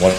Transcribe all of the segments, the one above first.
What?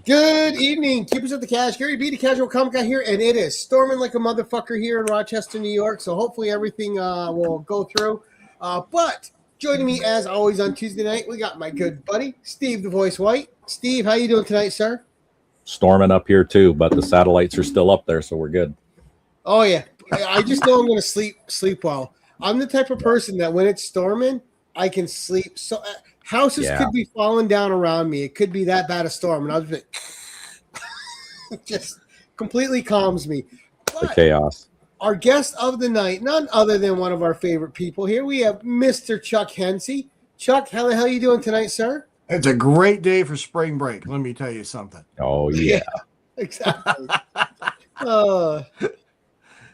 Good evening, keepers of the cash. Gary B, the casual comic guy here, and it is storming like a motherfucker here in Rochester, New York. So hopefully everything will go through. But joining me as always on Tuesday night, we got my good buddy Steve the Voice White. Steve, how you doing tonight, sir? Storming up here too, but the satellites are still up there, so we're good. Oh yeah, I just know I'm going to sleep well. I'm the type of person that when it's storming, I can sleep. So houses could be falling down around me. It could be that bad a storm, and I'll just just completely calms me. The chaos. Our guest of the night, none other than one of our favorite people here. We have Mr. Chuck Hensey. Chuck, how the hell are you doing tonight, sir? It's a great day for spring break. Let me tell you something. Oh yeah, exactly.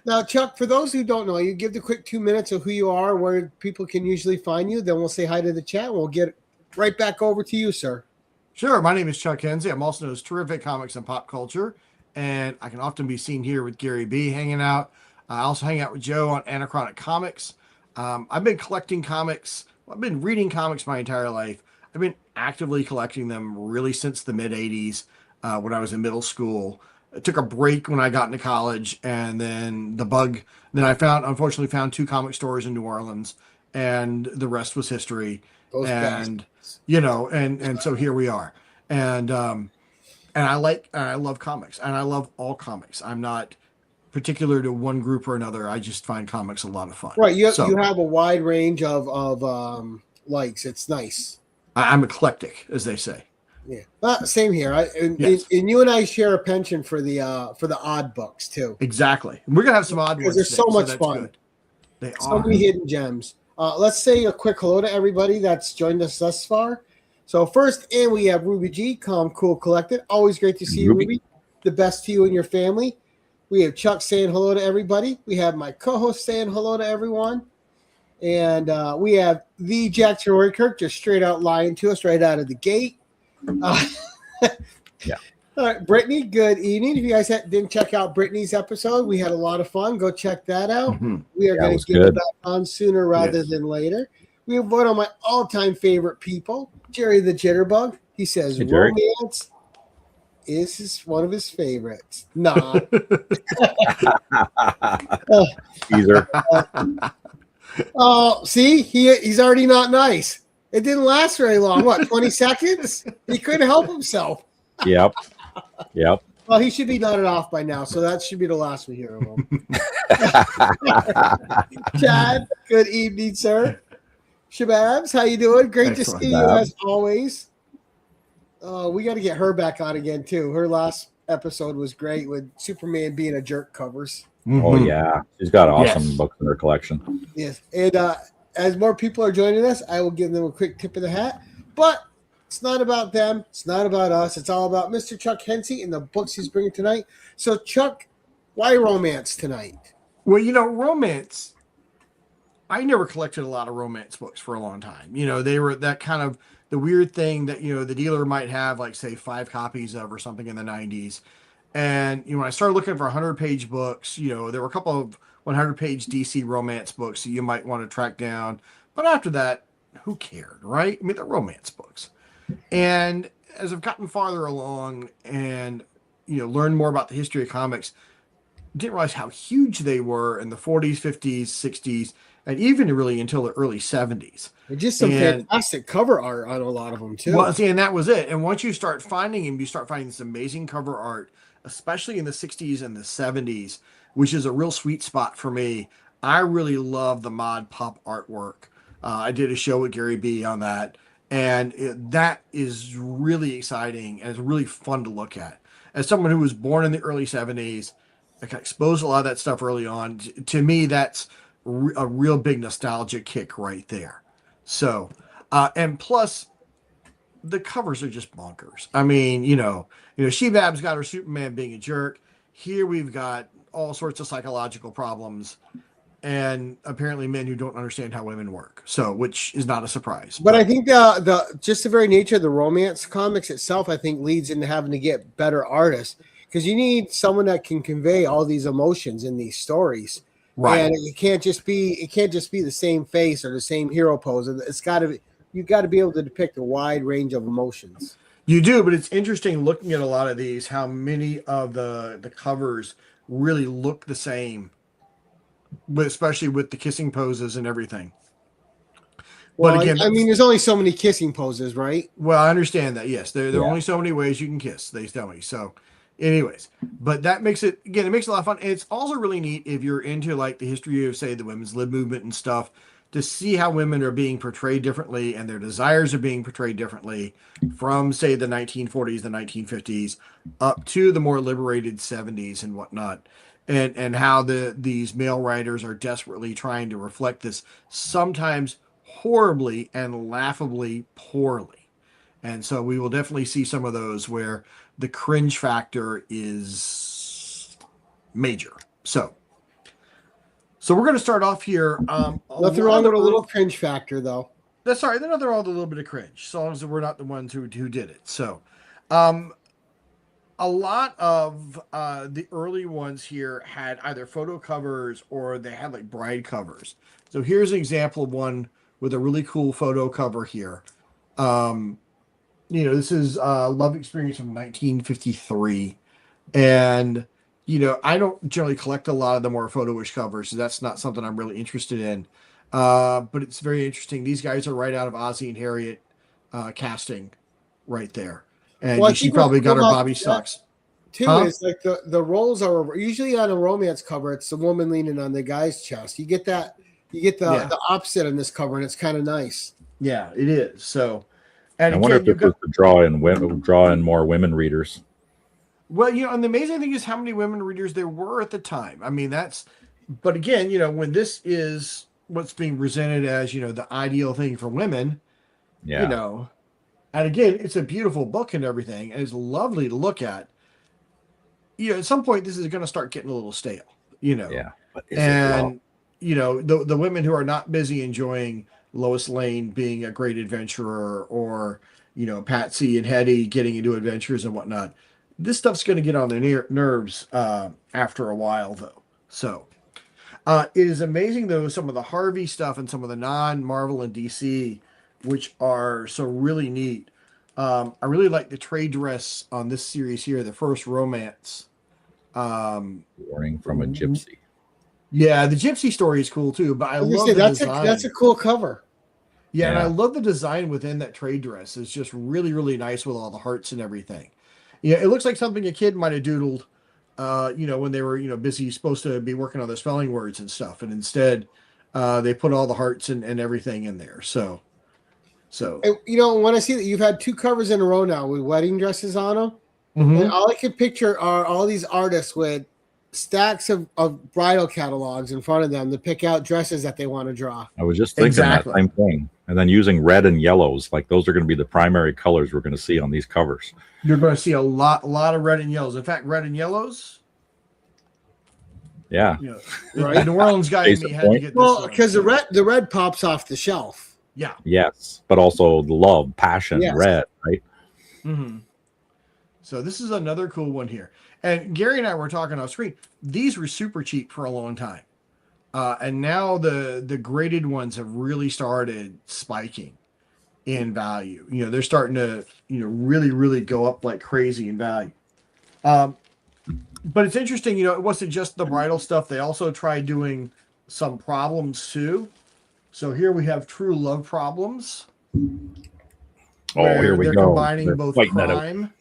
Now, Chuck, for those who don't know, you give the quick 2 minutes of who you are, where people can usually find you. Then we'll say hi to the chat. We'll get right back over to you, sir. Sure. My name is Chuck Hensey. I'm also known as Terrific Comics and Pop Culture, and I can often be seen here with Gary B hanging out. I also hang out with Joe on Anachronic Comics. I've been collecting comics. I've been reading comics my entire life. I've been actively collecting them really since the mid-'80s when I was in middle school. I took a break when I got into college, and then I unfortunately found 2 comic stores in New Orleans, and the rest was history. Those and so here we are. And I love comics, and I love all comics. I'm not particular to one group or another. I just find comics a lot of fun. Right. You have a wide range of likes. It's nice. I'm eclectic, as they say. Yeah, same here. And you and I share a penchant for the odd books too. Exactly. We're gonna have some odd ones. They're so much fun. Good. They so are many hidden gems. Let's say a quick hello to everybody that's joined us thus far. So first in, we have Ruby G, Calm Cool Collected. Always great to see you, Ruby. The best to you and your family. We have Chuck saying hello to everybody. We have my co-host saying hello to everyone. And we have the Jackson Roykirk just straight out lying to us right out of the gate. Yeah. All right, Brittany, good evening. If you guys didn't check out Brittany's episode, we had a lot of fun. Go check that out. Mm-hmm. We are going to get it back on sooner rather than later. We have one of my all-time favorite people, Jerry the Jitterbug. He says romance is one of his favorites. Nah. Teaser. Oh, see, he's already not nice. It didn't last very long. What, 20 seconds? He couldn't help himself. Yep. Well, he should be nodded off by now, so that should be the last we hear of him. Chad, good evening, sir. Shababs, how you doing? Great to see you as always. We got to get her back on again, too. Her last episode was great with Superman being a jerk covers. Mm-hmm. Oh, yeah. She's got awesome books in her collection. Yes. And as more people are joining us, I will give them a quick tip of the hat. But it's not about them. It's not about us. It's all about Mr. Chuck Hensey and the books he's bringing tonight. So, Chuck, why romance tonight? Well, romance. I never collected a lot of romance books for a long time. They were that kind of the weird thing that, the dealer might have, like, say, 5 copies of or something in the 90s. And, when I started looking for 100-page books, there were a couple of 100-page DC romance books that you might want to track down. But after that, who cared, right? I mean, they're romance books. And as I've gotten farther along and, learned more about the history of comics, didn't realize how huge they were in the 40s, 50s, 60s, and even really until the early 70s. Just some fantastic cover art on a lot of them, too. Well, see, and that was it. And once you start finding them, you start finding this amazing cover art, especially in the 60s and the 70s, which is a real sweet spot for me. I really love the mod pop artwork. I did a show with Gary B on that. And that is really exciting and it's really fun to look at. As someone who was born in the early 70s, I got exposed to a lot of that stuff early on. To me, that's a real big nostalgia kick right there. So, and plus, the covers are just bonkers. I mean, She-Bab's got her Superman being a jerk. Here we've got all sorts of psychological problems, and apparently men who don't understand how women work. So, which is not a surprise. But I think the just the very nature of the romance comics itself, I think, leads into having to get better artists, because you need someone that can convey all these emotions in these stories. Right. And it can't just be the same face or the same hero pose. It's got to be, you got to be able to depict a wide range of emotions. You do, but it's interesting looking at a lot of these, how many of the covers really look the same, but especially with the kissing poses and everything. Well, but again, I mean, there's only so many kissing poses, right? Well, I understand that. Yes, there are only so many ways you can kiss. They tell me so. Anyways, but that makes it, again, it makes it a lot of fun. And it's also really neat if you're into like the history of, say, the women's lib movement and stuff, to see how women are being portrayed differently and their desires are being portrayed differently from, say, the 1940s, the 1950s, up to the more liberated 70s and whatnot. And how these male writers are desperately trying to reflect this, sometimes horribly and laughably poorly. And so we will definitely see some of those where the cringe factor is major. So we're going to start off here. Nothing wrong with a little cringe factor, though. That's sorry. Then nothing wrong with a little bit of cringe, so long as we're not the ones who did it. So, a lot of the early ones here had either photo covers or they had like bride covers. So here's an example of one with a really cool photo cover here. This is Love Experience from 1953. And, I don't generally collect a lot of the more photo-ish covers, so that's not something I'm really interested in. But it's very interesting. These guys are right out of Ozzie and Harriet casting right there. And she probably got her Bobby socks. Too, is like the roles are usually on a romance cover, it's the woman leaning on the guy's chest. You get the opposite on this cover, and it's kind of nice. Yeah, it is. So, and I wonder if it was to draw in more women readers. Well, and the amazing thing is how many women readers there were at the time. I mean, but again, when this is what's being presented as, the ideal thing for women, and again, it's a beautiful book and everything, and it's lovely to look at. At some point, this is going to start getting a little stale, Yeah. And, the women who are not busy enjoying Lois Lane being a great adventurer, or, Patsy and Hetty getting into adventures and whatnot, this stuff's going to get on their nerves after a while, though. So it is amazing, though, some of the Harvey stuff and some of the non-Marvel and DC, which are so really neat. I really like the trade dress on this series here, the first romance. Warning from a gypsy. Yeah, the gypsy story is cool, too, but I love the design. That's a cool cover. Yeah, and I love the design within that trade dress. It's just really, really nice with all the hearts and everything. Yeah, it looks like something a kid might have doodled, when they were, busy, supposed to be working on their spelling words and stuff. And instead, they put all the hearts and everything in there. So. And, when I see that you've had two covers in a row now with wedding dresses on them, and all I can picture are all these artists with stacks of bridal catalogs in front of them to pick out dresses that they want to draw. I was just thinking that same thing. And then using red and yellows, like those are going to be the primary colors we're going to see on these covers. You're going to see a lot of red and yellows. In fact, red and yellows. Yeah. Right. The New Orleans guy in me had to get this. Well, because the red pops off the shelf. Yeah. Yes, but also the love, passion, red, right? Mm-hmm. So this is another cool one here. And Gary and I were talking off screen. These were super cheap for a long time. And now the graded ones have really started spiking in value. They're starting to, really, really go up like crazy in value. But it's interesting, it wasn't just the bridal stuff. They also tried doing some problems too. So here we have True Love Problems. Oh, here we go. They're combining both crime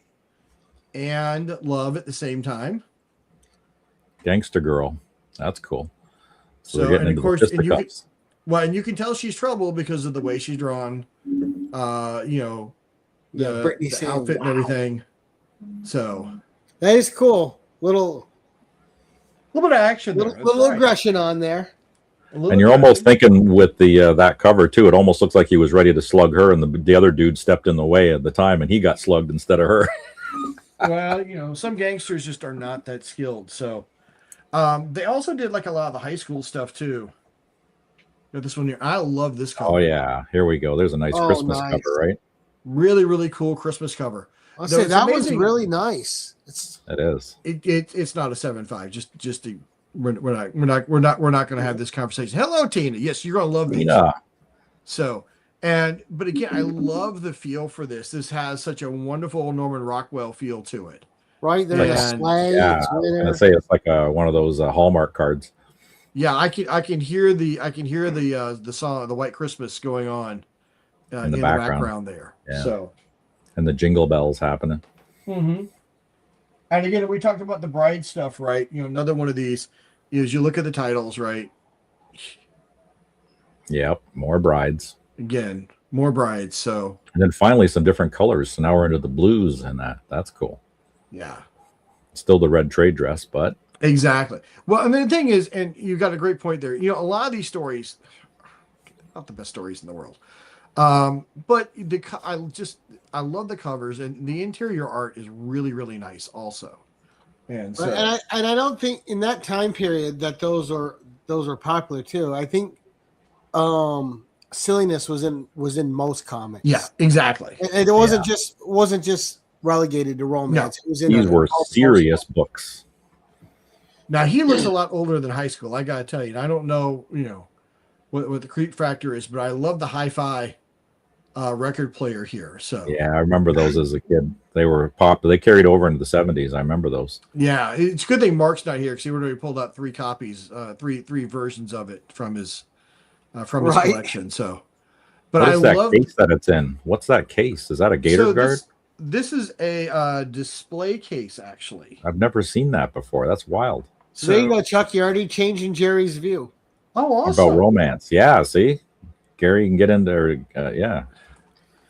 and love at the same time. Gangster Girl. That's cool. So and of course, and you can tell she's trouble because of the way she's drawn. The outfit and everything. So that is cool. Little bit of action. Little aggression on there. And you're almost thinking with the that cover too, it almost looks like he was ready to slug her, and the other dude stepped in the way at the time, and he got slugged instead of her. Well, some gangsters just are not that skilled. So, They also did like a lot of the high school stuff too. This one here, I love this cover. Oh yeah, here we go. There's a nice Christmas cover, right? Really, really cool Christmas cover. I'll say that was really nice. It is. It's not a 7.5. We're not going to have this conversation. Hello, Tina. Yes, you're going to love these. So, but again, I love the feel for this. This has such a wonderful Norman Rockwell feel to it. Right there, sleigh. Yeah, I was gonna say it's like one of those Hallmark cards. Yeah, I can hear the song, the White Christmas going on in the background there. Yeah. So, and the jingle bells happening. Mm-hmm. And again, we talked about the bride stuff, right? Another one of these is you look at the titles, right? Yep, more brides. Again, more brides. So, and then finally some different colors. So now we're into the blues, and that's cool. Yeah, still the red trade dress, but exactly. Well, and the thing is, and you got a great point there. A lot of these stories, not the best stories in the world, but I love the covers, and the interior art is really, really nice, also. And so, and I don't think in that time period that those were popular too. I think silliness was in most comics. Yeah, exactly. And it wasn't just relegated to romance. No, these were serious books. Now he looks a lot older than high school. I gotta tell you, I don't know, what the creep factor is, but I love the hi-fi record player here. So yeah, I remember those as a kid. They were popular. They carried over into the 70s. I remember those. Yeah, it's a good thing Mark's not here because he would have pulled out 3 copies, three versions of it from his collection. So, but what is that case that it's in? What's that case? Is that a Gator Guard? This is a display case, actually. I've never seen that before. That's wild. So there you go, Chuck. You're already changing Jerry's view. Oh, awesome. About romance. Yeah, see? Gary can get into yeah.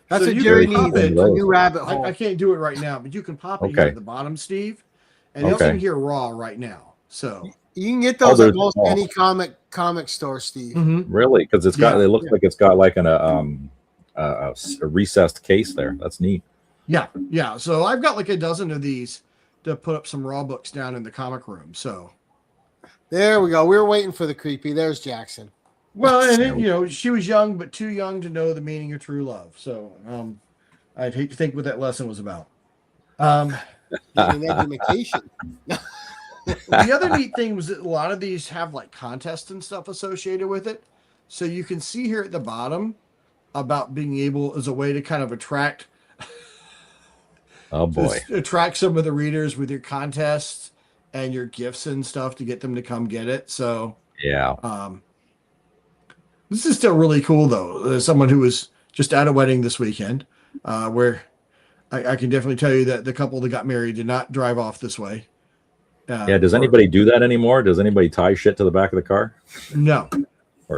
That's what Jerry needs, a new rabbit hole. I can't do it right now, but you can pop it here at the bottom, Steve. And it's in here raw right now. So you can get those at most any comic store, Steve. Mm-hmm. Really? Because it looks like it's got like a recessed case there. That's neat. Yeah. So I've got like a dozen of these to put up some raw books down in the comic room. So there we go. We were waiting for the creepy. There's Jackson. Well, and then, she was young, but too young to know the meaning of true love. So I'd hate to think what that lesson was about. Education. The other neat thing was that a lot of these have like contests and stuff associated with it. So you can see here at the bottom about being able as a way to kind of attract. Oh boy! Attract some of the readers with your contests and your gifts and stuff to get them to come get it. So yeah, this is still really cool though. As someone who was just at a wedding this weekend, where I can definitely tell you that the couple that got married did not drive off this way. Does anybody do that anymore? Does anybody tie shit to the back of the car? No.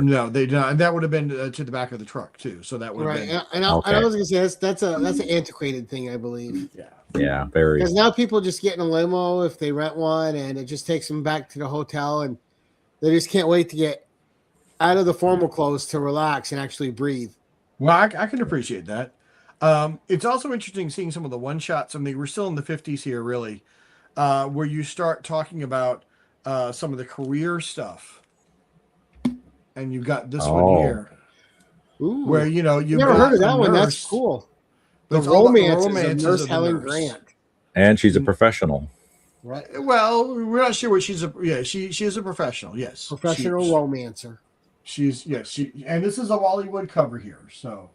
No, they don't. And that would have been to the back of the truck too. So that would have been. And I was gonna say that's an antiquated thing, I believe. Yeah, very. Because now people just get in a limo if they rent one, and it just takes them back to the hotel, and they just can't wait to get out of the formal clothes to relax and actually breathe. Well, I can appreciate that. It's also interesting seeing some of the one shots. I mean, we're still in the 50s here, really, where you start talking about some of the career stuff. And you've got this one here. Ooh. Where, you've never heard of that one. That's cool. The romance of Nurse Helen Grant. And she's a professional. Right. Well, we're not sure what she's she is a professional, yes. Professional romancer. And this is a Wally-Wood cover here. So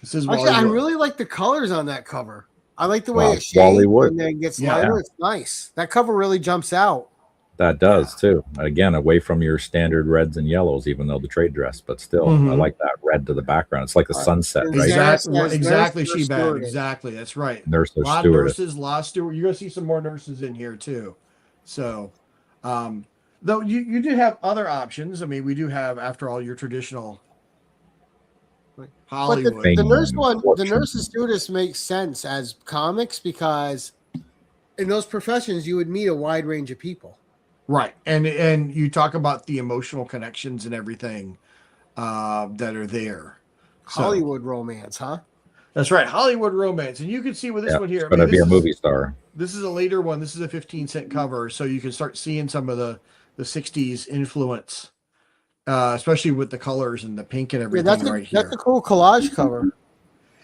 this is actually, I really like the colors on that cover. I like the way it shades and then gets lighter. It's nice. That cover really jumps out. That does too. Again, away from your standard reds and yellows, even though the trade dress, but still, I like that red to the background. It's like the sunset, right? Exactly. She-Bag. Exactly. That's right. Nurse a lot of nurses, a lot of steward. You're gonna see some more nurses in here too. So, though you did have other options. I mean, we do have, after all, your traditional Hollywood. But the nurse's stewardess makes sense as comics because in those professions you would meet a wide range of people. Right. And you talk about the emotional connections and everything that are there. Hollywood romance, huh? That's right. Hollywood romance. And you can see with this one here. It's going to be a movie star. This is a later one. This is a 15-cent cover. So you can start seeing some of the the 60s influence, especially with the colors and the pink and everything here. That's a cool collage cover.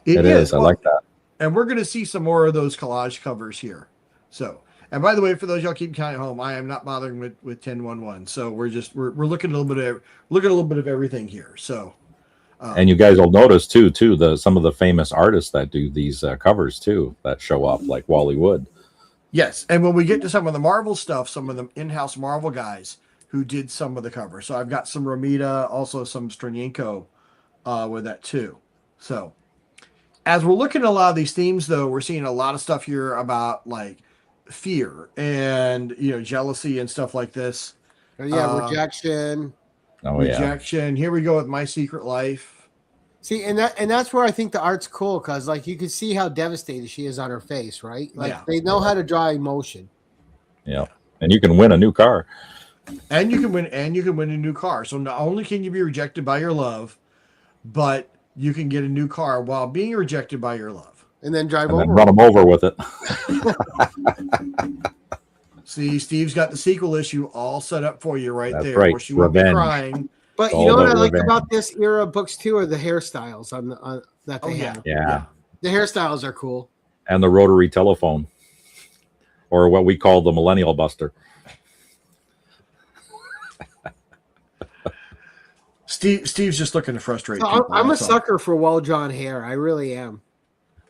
It is. I like that. And we're going to see some more of those collage covers here. So, and by the way, for those y'all keep counting at home, I am not bothering with 1011. So we're looking a little bit of everything here. So, and you guys will notice too some of the famous artists that do these covers too that show up, like Wally Wood. Yes, and when we get to some of the Marvel stuff, some of the in-house Marvel guys who did some of the cover. So I've got some Romita, also some Stranyenko with that too. So as we're looking at a lot of these themes, though, we're seeing a lot of stuff here about like fear and jealousy and stuff like this. Rejection. Rejection. Here we go with My Secret Life. See, and that's where I think the art's cool, because like you can see how devastated she is on her face, right? Like they know how to draw emotion. Yeah, and you can win a new car. And you can win a new car. So not only can you be rejected by your love, but you can get a new car while being rejected by your love. And then run them over with it. See, Steve's got the sequel issue all set up for you right there. Right. Where she won't be crying. But you know what I like about this era of books too are the hairstyles that they have. Yeah. The hairstyles are cool. And the rotary telephone, or what we call the Millennial Buster. Steve's just looking to frustrate people. I'm a sucker for well-drawn hair. I really am.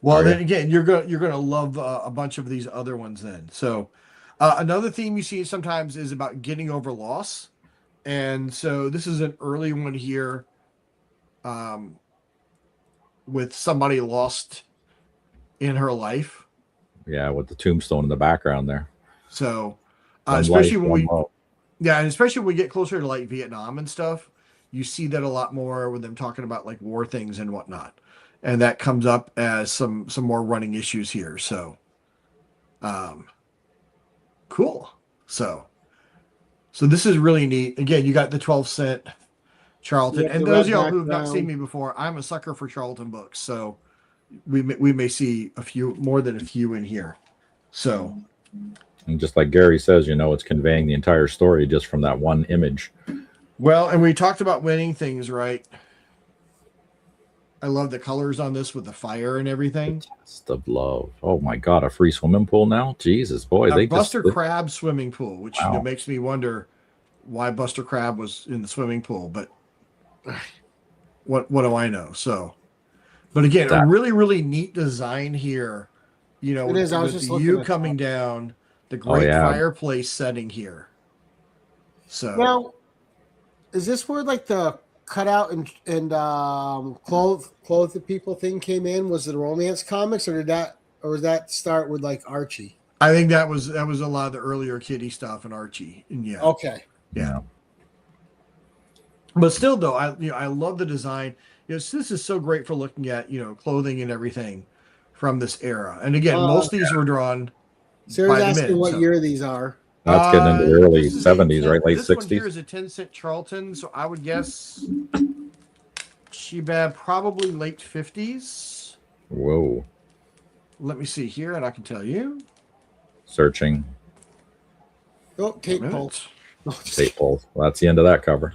Well, then again, you're gonna love a bunch of these other ones then. So another theme you see sometimes is about getting over loss. And so this is an early one here with somebody lost in her life. Yeah, with the tombstone in the background there. So especially when we get closer to like Vietnam and stuff, you see that a lot more with them talking about like war things and whatnot. And that comes up as some more running issues here. So cool. So this is really neat. Again, you got the 12-cent Charlton. And those of y'all who have not seen me before, I'm a sucker for Charlton books. So we may see more than a few in here. So, and just like Gary says, it's conveying the entire story just from that one image. Well, and we talked about winning things, right? I love the colors on this with the fire and everything. Test of love. Oh my God, a free swimming pool now? Jesus, boy. A Buster Crab swimming pool, which makes me wonder why Buster Crab was in the swimming pool. But what do I know? So, but again, a really, really neat design here. It is. I was just looking at coming down, the great fireplace setting here. So now, is this where like the cutout and clothe the people thing came in? Was it romance comics, or did that start with like Archie? I think that was a lot of the earlier Kitty stuff and Archie. And okay. Yeah. But still though, I love the design. This is so great for looking at, clothing and everything from this era. And again, most of these were drawn. Sarah's asking what year these are. That's getting into the early 70s, right? Late 60s. This one here is a 10-cent Charlton, so I would guess Shebab probably late 50s. Whoa. Let me see here, and I can tell you. Searching. Oh, tape pulse. Tape pulse. Well, that's the end of that cover.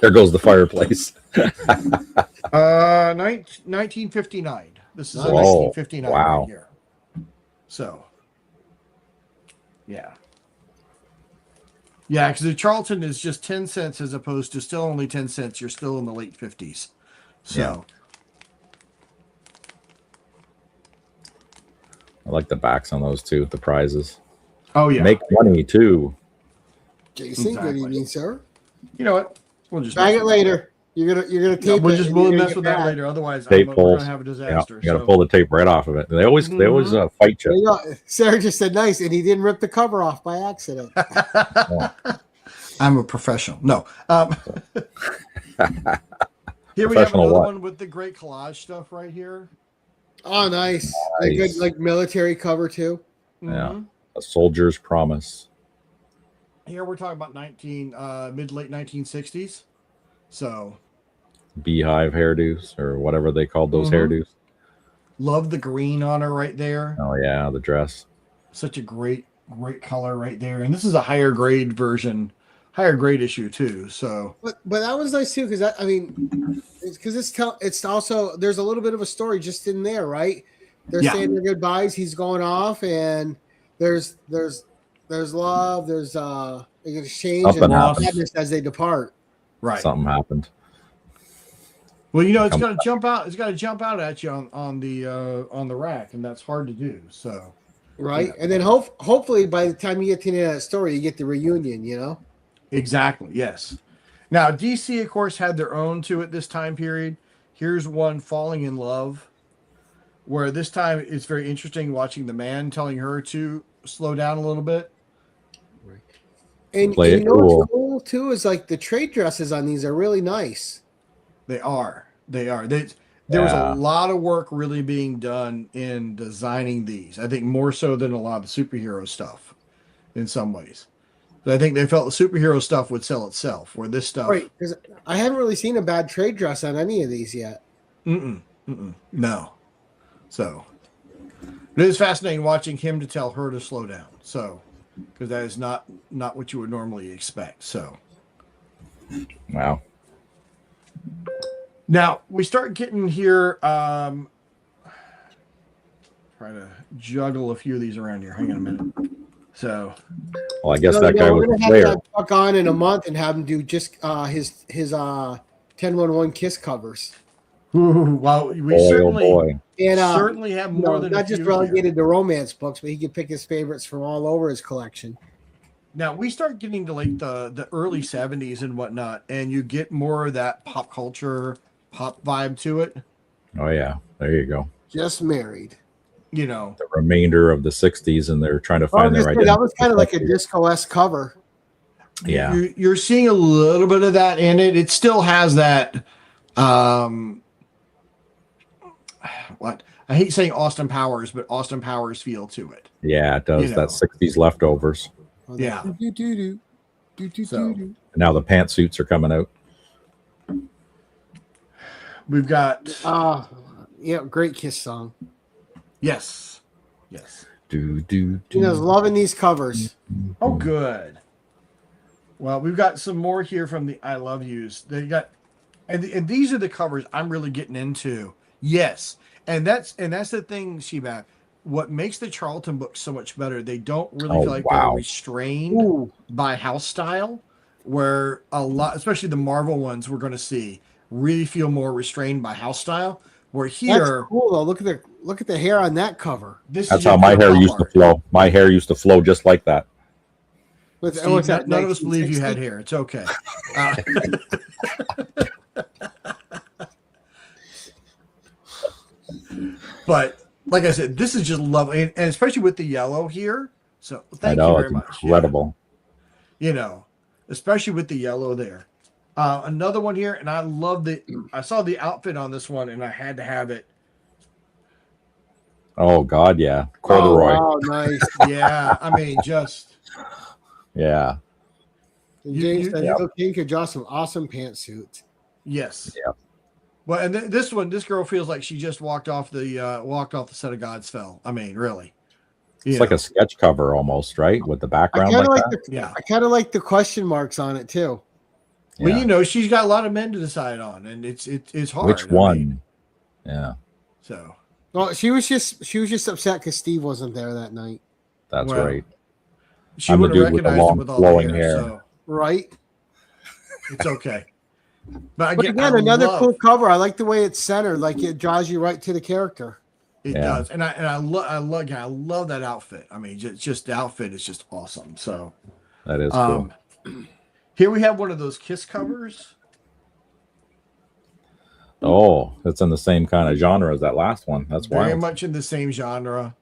There goes the fireplace. 1959. This is a 1959 right here. So, yeah. Yeah, because the Charlton is just 10 cents as opposed to still only 10 cents. You're still in the late 50s. So, I like the backs on those too, the prizes. Oh, yeah. Make money too. Jason, good evening, sir. You know what? We'll just bag it later. You're gonna tape it. We'll mess with that later. Otherwise, we're gonna have a disaster. You gotta pull the tape right off of it. They always fight you. Sarah just said nice, and he didn't rip the cover off by accident. I'm a professional. No. Here we have another one with the great collage stuff right here. Oh, nice. A good like military cover too. Yeah. A Soldier's Promise. Here we're talking about mid-late 1960s. So beehive hairdos or whatever they called those hairdos. Love the green on her right there. Oh yeah, the dress. Such a great color right there. And this is a higher grade version higher grade issue too. So, but that was nice too because I mean, because it's also there's a little bit of a story just in there, right? They're saying their goodbyes. He's going off, and there's love. There's an exchange and sadness as they depart. Right. Something happened. Well, it's got to jump out. It's got to jump out at you on the rack, and that's hard to do. So, right, and then hopefully by the time you get to the end of that story, you get the reunion. Exactly. Yes. Now, DC, of course, had their own too at this time period. Here's one, Falling in Love, where this time it's very interesting watching the man telling her to slow down a little bit. Right. And you know what's cool too is like the trade dresses on these are really nice. They are. There was a lot of work really being done in designing these. I think more so than a lot of the superhero stuff in some ways. But I think they felt the superhero stuff would sell itself, where this stuff... Right, because I haven't really seen a bad trade dress on any of these yet. No. So, it is fascinating watching him to tell her to slow down. So, because that is not what you would normally expect. So, wow. Now we start getting here. Try to juggle a few of these around here. Hang on a minute. So, well, I guess that guy was there. Have to talk on in a month and have him do just his 1011 Kiss covers. Well, we certainly have more than not just relegated to romance books, but he can pick his favorites from all over his collection. Now we start getting to like the early 70s and whatnot, and you get more of that pop culture, pop vibe to it. Oh yeah, there you go. Just Married. The remainder of the 60s, and they're trying to find their identity. That was kind of like a disco-esque cover. Yeah, you're seeing a little bit of that in it. It still has that. What I hate saying Austin Powers, but Austin Powers feel to it. Yeah, it does. That 60s leftovers. Yeah. So, now the pantsuits are coming out. We've got great Kiss song. Yes. Loving these covers. Oh, good. Well, we've got some more here from the I Love Yous. They got, and these are the covers I'm really getting into. Yes, and that's the thing, Sheba. What makes the Charlton books so much better? They don't really feel like they're restrained by house style, where a lot, especially the Marvel ones we're going to see, really feel more restrained by house style. Where here, that's cool though. Look at the hair on that cover. That's how my hair used to flow. My hair used to flow just like that. Steve, none of us believe you had hair. It's okay. But like I said, this is just lovely, and especially with the yellow here. So thank you very much. Incredible. Especially with the yellow there. Another one here, and I saw the outfit on this one, and I had to have it. Oh God, yeah, corduroy. Oh, wow, nice. Yeah, I mean, just yeah. James King could draw some awesome pantsuits. Yes. Yeah. Well, and this girl feels like she just walked off the set of God's Fell. I mean, really. It's like a sketch cover almost, right? With the background I kind of like the question marks on it too. Well, she's got a lot of men to decide on, and it's hard. Which one? Yeah. So. Well, she was just upset because Steve wasn't there that night. That's right. She would have recognized him with all the hair. So. Right. It's okay. But again, another cool cover. I like the way it's centered, like it draws you right to the character. It does, and I love that outfit. I mean, just the outfit is just awesome. So that is cool. Here we have one of those Kiss covers. Oh, it's in the same kind of genre as that last one. That's very wild. much in the same genre.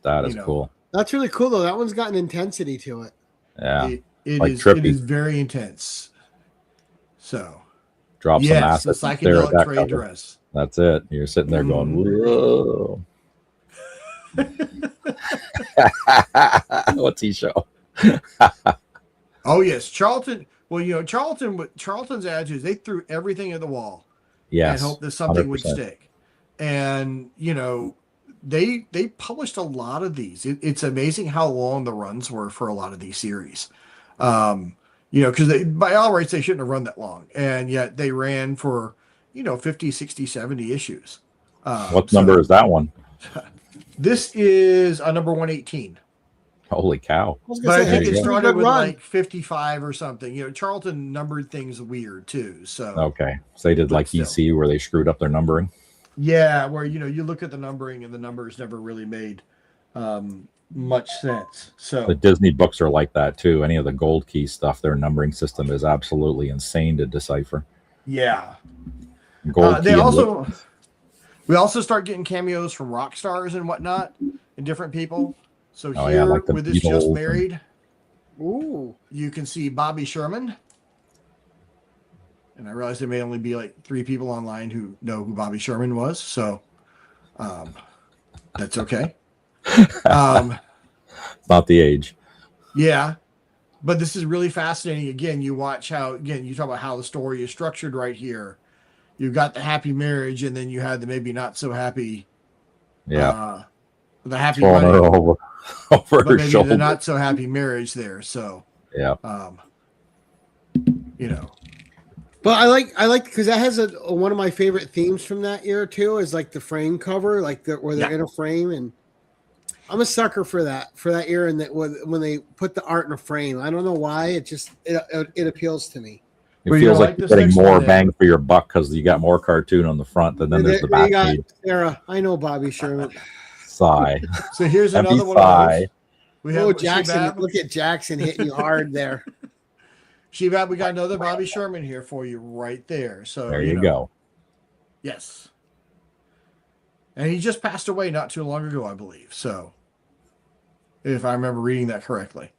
That is cool. That's really cool though. That one's got an intensity to it. Yeah, it is very intense. So drop some acid. The psychedelic trade dress. That's it. You're sitting there going, whoa. What's he show? Oh yes, Charlton. Well, Charlton's attitude is they threw everything at the wall. Yes, and hoped that something 100%. would stick. And they published a lot of these. It's amazing how long the runs were for a lot of these series. because by all rights, they shouldn't have run that long. And yet they ran for, 50, 60, 70 issues. What number is that one? This is number 118. Holy cow. But I think it started with like 55 or something. Charlton numbered things weird too. So okay. So they did like EC where they screwed up their numbering. Yeah, where you look at the numbering and the numbers never really made much sense. So the Disney books are like that too. Any of the Gold Key stuff, their numbering system is absolutely insane to decipher. Yeah. Gold Key we also start getting cameos from rock stars and whatnot and different people. So here like with this Just Married, ooh, you can see Bobby Sherman. And I realize there may only be like 3 people online who know who Bobby Sherman was. So that's okay. It's not the age. Yeah. But this is really fascinating. Again, you watch how, you talk about how the story is structured right here. You've got the happy marriage, and then you had the maybe not so happy. Yeah. The happy wedding, over but her maybe shoulder. the not so happy marriage there. So, yeah. But I like because that has one of my favorite themes from that era too is like the frame cover, like where they're in a frame, and I'm a sucker for that era and that when they put the art in a frame. I don't know why it appeals to me. It feels like you're getting more bang for your buck because you got more cartoon on the front and then there's the back page. Sarah, I know Bobby Sherman. Sigh. So here's another one of those. We have Jackson. Look at Jackson hitting you hard there. Shebab, we got another Bobby Sherman here for you right there. So there you go. Yes. And he just passed away not too long ago, I believe. So if I remember reading that correctly.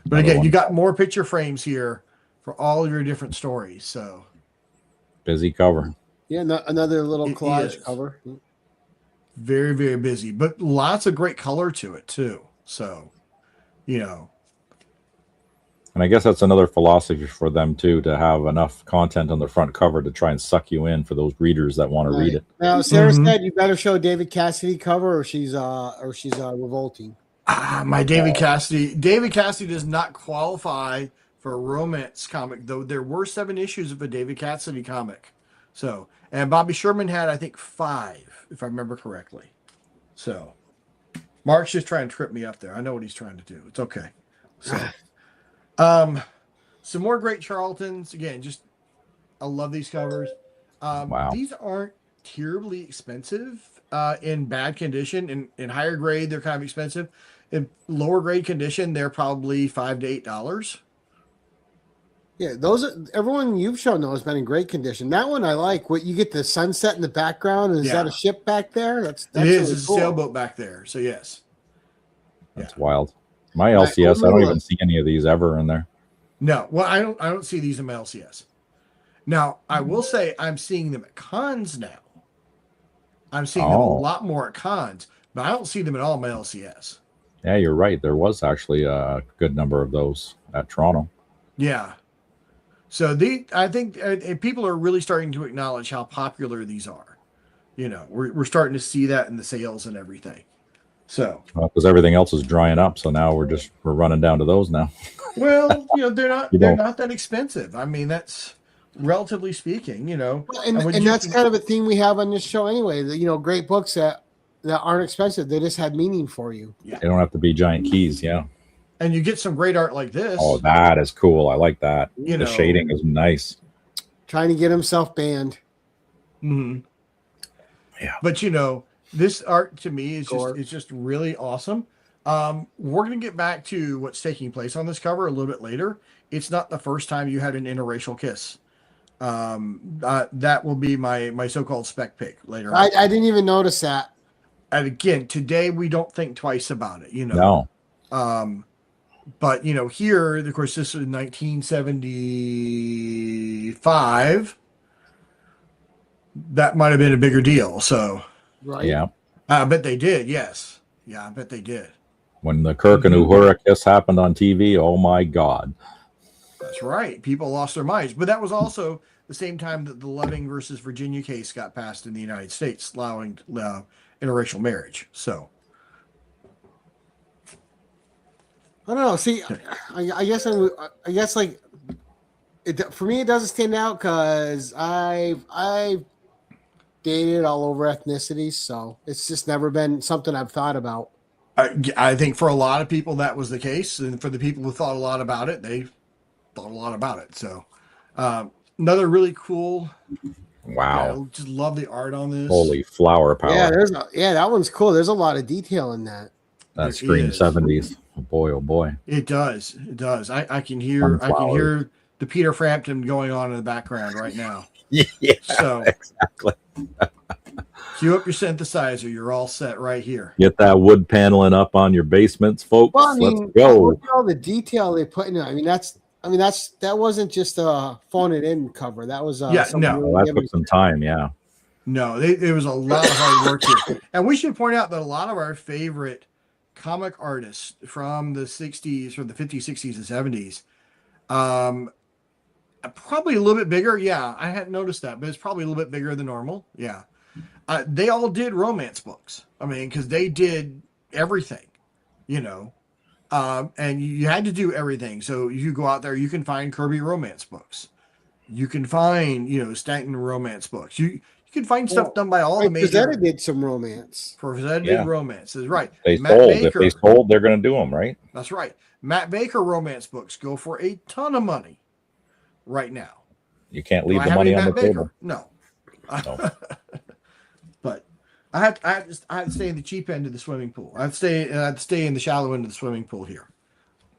But again, you got more picture frames here for all of your different stories. So busy cover. Yeah, another little collage cover. Very, very busy, but lots of great color to it too. So, And I guess that's another philosophy for them too, to have enough content on the front cover to try and suck you in for those readers that want to read it. Now, Sarah said you better show David Cassidy cover, or she's revolting. My David Cassidy. David Cassidy does not qualify for a romance comic, though there were 7 issues of a David Cassidy comic. So, and Bobby Sherman had, I think, 5, if I remember correctly. So, Mark's just trying to trip me up there. I know what he's trying to do. It's okay. So, some more great Charltons. Again, I love these covers. Wow. These aren't terribly expensive in bad condition. In higher grade, they're kind of expensive. In lower grade condition, they're probably $5 to $8. Yeah, everyone you've shown though has been in great condition. That one I like. What you get the sunset in the background. Is that a ship back there? That's it is. Really it's cool. A sailboat back there. So yes, that's wild. My LCS, I don't even see any of these ever in there. No, well, I don't see these in my LCS. Now, I will say I'm seeing them at cons now. I'm seeing them a lot more at cons, but I don't see them at all in my LCS. Yeah, you're right. There was actually a good number of those at Toronto. Yeah. So I think people are really starting to acknowledge how popular these are. We're starting to see that in the sales and everything. So, because everything else is drying up, so now we're running down to those now. Well, they're not that expensive. I mean, that's relatively speaking, and that's kind of a theme we have on this show anyway. That great books that aren't expensive, they just had meaning for you. Yeah. They don't have to be giant keys, yeah. And you get some great art like this. Oh, that is cool. I like that. The shading is nice. Trying to get himself banned. Mm-hmm. Yeah. But this art to me is just really awesome. We're going to get back to what's taking place on this cover a little bit later. It's not the first time you had an interracial kiss. That will be my so-called spec pick later. I didn't even notice that. And again, today we don't think twice about it. No. But here, of course, this is 1975. That might have been a bigger deal. So, right? Yeah. I bet they did. Yes. Yeah, I bet they did. When the Kirk and Uhura kiss happened on TV, oh my God. That's right. People lost their minds. But that was also the same time that the Loving versus Virginia case got passed in the United States, allowing interracial marriage. So. I don't know. See, I guess like For me, it doesn't stand out because I've dated all over ethnicities, so it's just never been something I've thought about. I think for a lot of people that was the case, and for the people who thought a lot about it, they thought a lot about it. So, another really cool. Wow. I just love the art on this. Holy flower power. Yeah, that one's cool. There's a lot of detail in that. That screams 70s. Oh boy. It does. I can hear the Peter Frampton going on in the background right now. Yeah, so exactly. Cue up your synthesizer. You're all set right here. Get that wood paneling up on your basements, folks. Well, I mean, let's go. Look at all the detail they put in it. That wasn't just a phone it in cover. That was that took some time. Yeah. No, it was a lot of hard work here. And we should point out that a lot of our favorite comic artists from the 60s, from the 50s, 60s, and 70s, probably a little bit bigger. Yeah, I hadn't noticed that, but it's probably a little bit bigger than normal. Yeah. They all did romance books. I mean, because they did everything, and you had to do everything. So you go out there, you can find Kirby romance books. You can find, Stanton romance books. You can find stuff done by all the major. Frazetta did some romance. Frazetta did romance. That's right. If they sold, they're going to do them, right? That's right. Matt Baker romance books go for a ton of money right now. You can't leave the money on the table. No. But I have to stay in the cheap end of the swimming pool. I have to stay in the shallow end of the swimming pool here.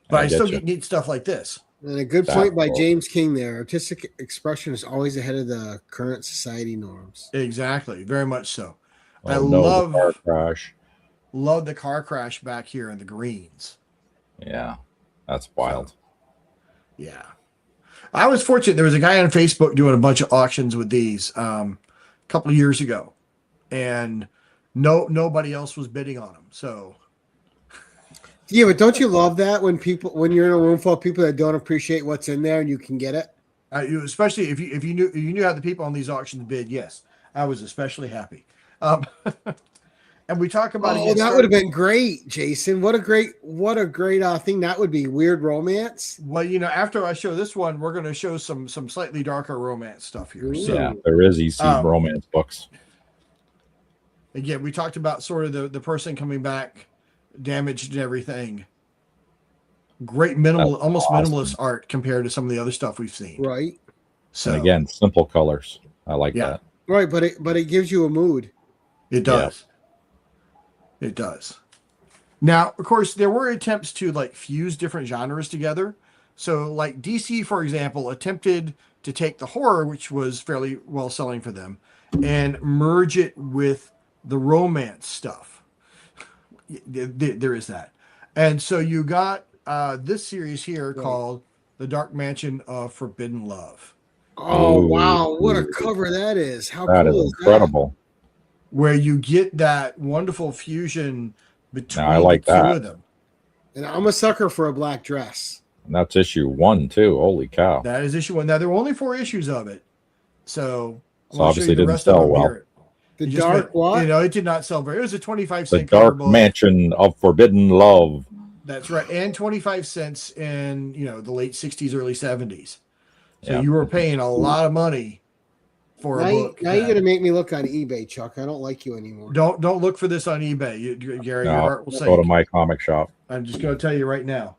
But I still get neat stuff like this. And a good point by James King there. Artistic expression is always ahead of the current society norms. Exactly. Very much so. The car crash. Love the car crash back here in the greens. Yeah. That's wild. Yeah. I was fortunate. There was a guy on Facebook doing a bunch of auctions with these a couple of years ago. And nobody else was bidding on them. So yeah, but don't you love that when you're in a room full of people that don't appreciate what's in there and you can get it? Especially if you knew how the people on these auctions bid. Yes, I was especially happy. And we talk about that would have been great, Jason. What a great thing that would be. Weird romance. Well, after I show this one, we're going to show some slightly darker romance stuff here. So, yeah, there is EC romance books. Again, we talked about sort of the person coming back damaged and everything. Great almost minimalist art compared to some of the other stuff we've seen. Right. So and again, simple colors. I like that. Right, but it gives you a mood. It does. Yeah. It does. Now, of course, there were attempts to fuse different genres together. So like DC, for example, attempted to take the horror, which was fairly well selling for them, and merge it with the romance stuff. There is that. And so you got this series here called The Dark Mansion of Forbidden Love. Oh, wow. What a cover that is. How that cool is incredible. Where you get that wonderful fusion between the two of them. And I'm a sucker for a black dress. And that's issue 1, too. Holy cow. That is issue 1. Now, there were only 4 issues of it. So obviously didn't sell well. The dark what? It did not sell very. It was a 25-cent. The Dark Mansion of Forbidden Love. That's right, and 25 cents in the late 60s, early 70s. So you were paying a lot of money for a book. Now you're gonna make me look on eBay, Chuck. I don't like you anymore. Don't look for this on eBay, Gary. No, your heart will say. Go to my comic shop. I'm just going to tell you right now.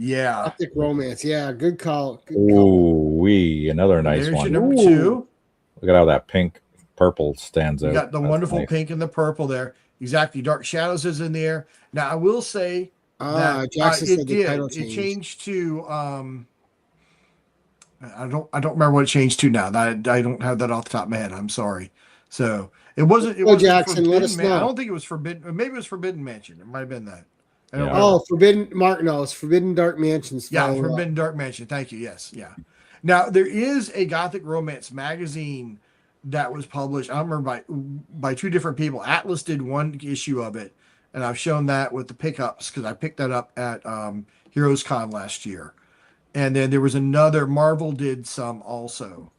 Yeah. Gothic romance. Yeah, good call. Ooh, another nice There's one. Your number 2. Look at how that purple stands out. You got the wonderful pink and the purple there. Exactly. Dark Shadows is in the air. Now, I will say that it changed to I don't remember what it changed to now. I don't have that off the top of my head. I'm sorry. So it wasn't Jackson, let us know. I don't think it was Forbidden. Maybe it was Forbidden Mansion. It might have been that. Forbidden Mark. No, it's Forbidden Dark Mansion. Yeah, Forbidden Dark Mansion. Thank you. Yes, yeah. Now there is a Gothic romance magazine that was published. I remember by 2 different people. Atlas did 1 issue of it, and I've shown that with the pickups because I picked that up at Heroes Con last year. And then there was another. Marvel did some also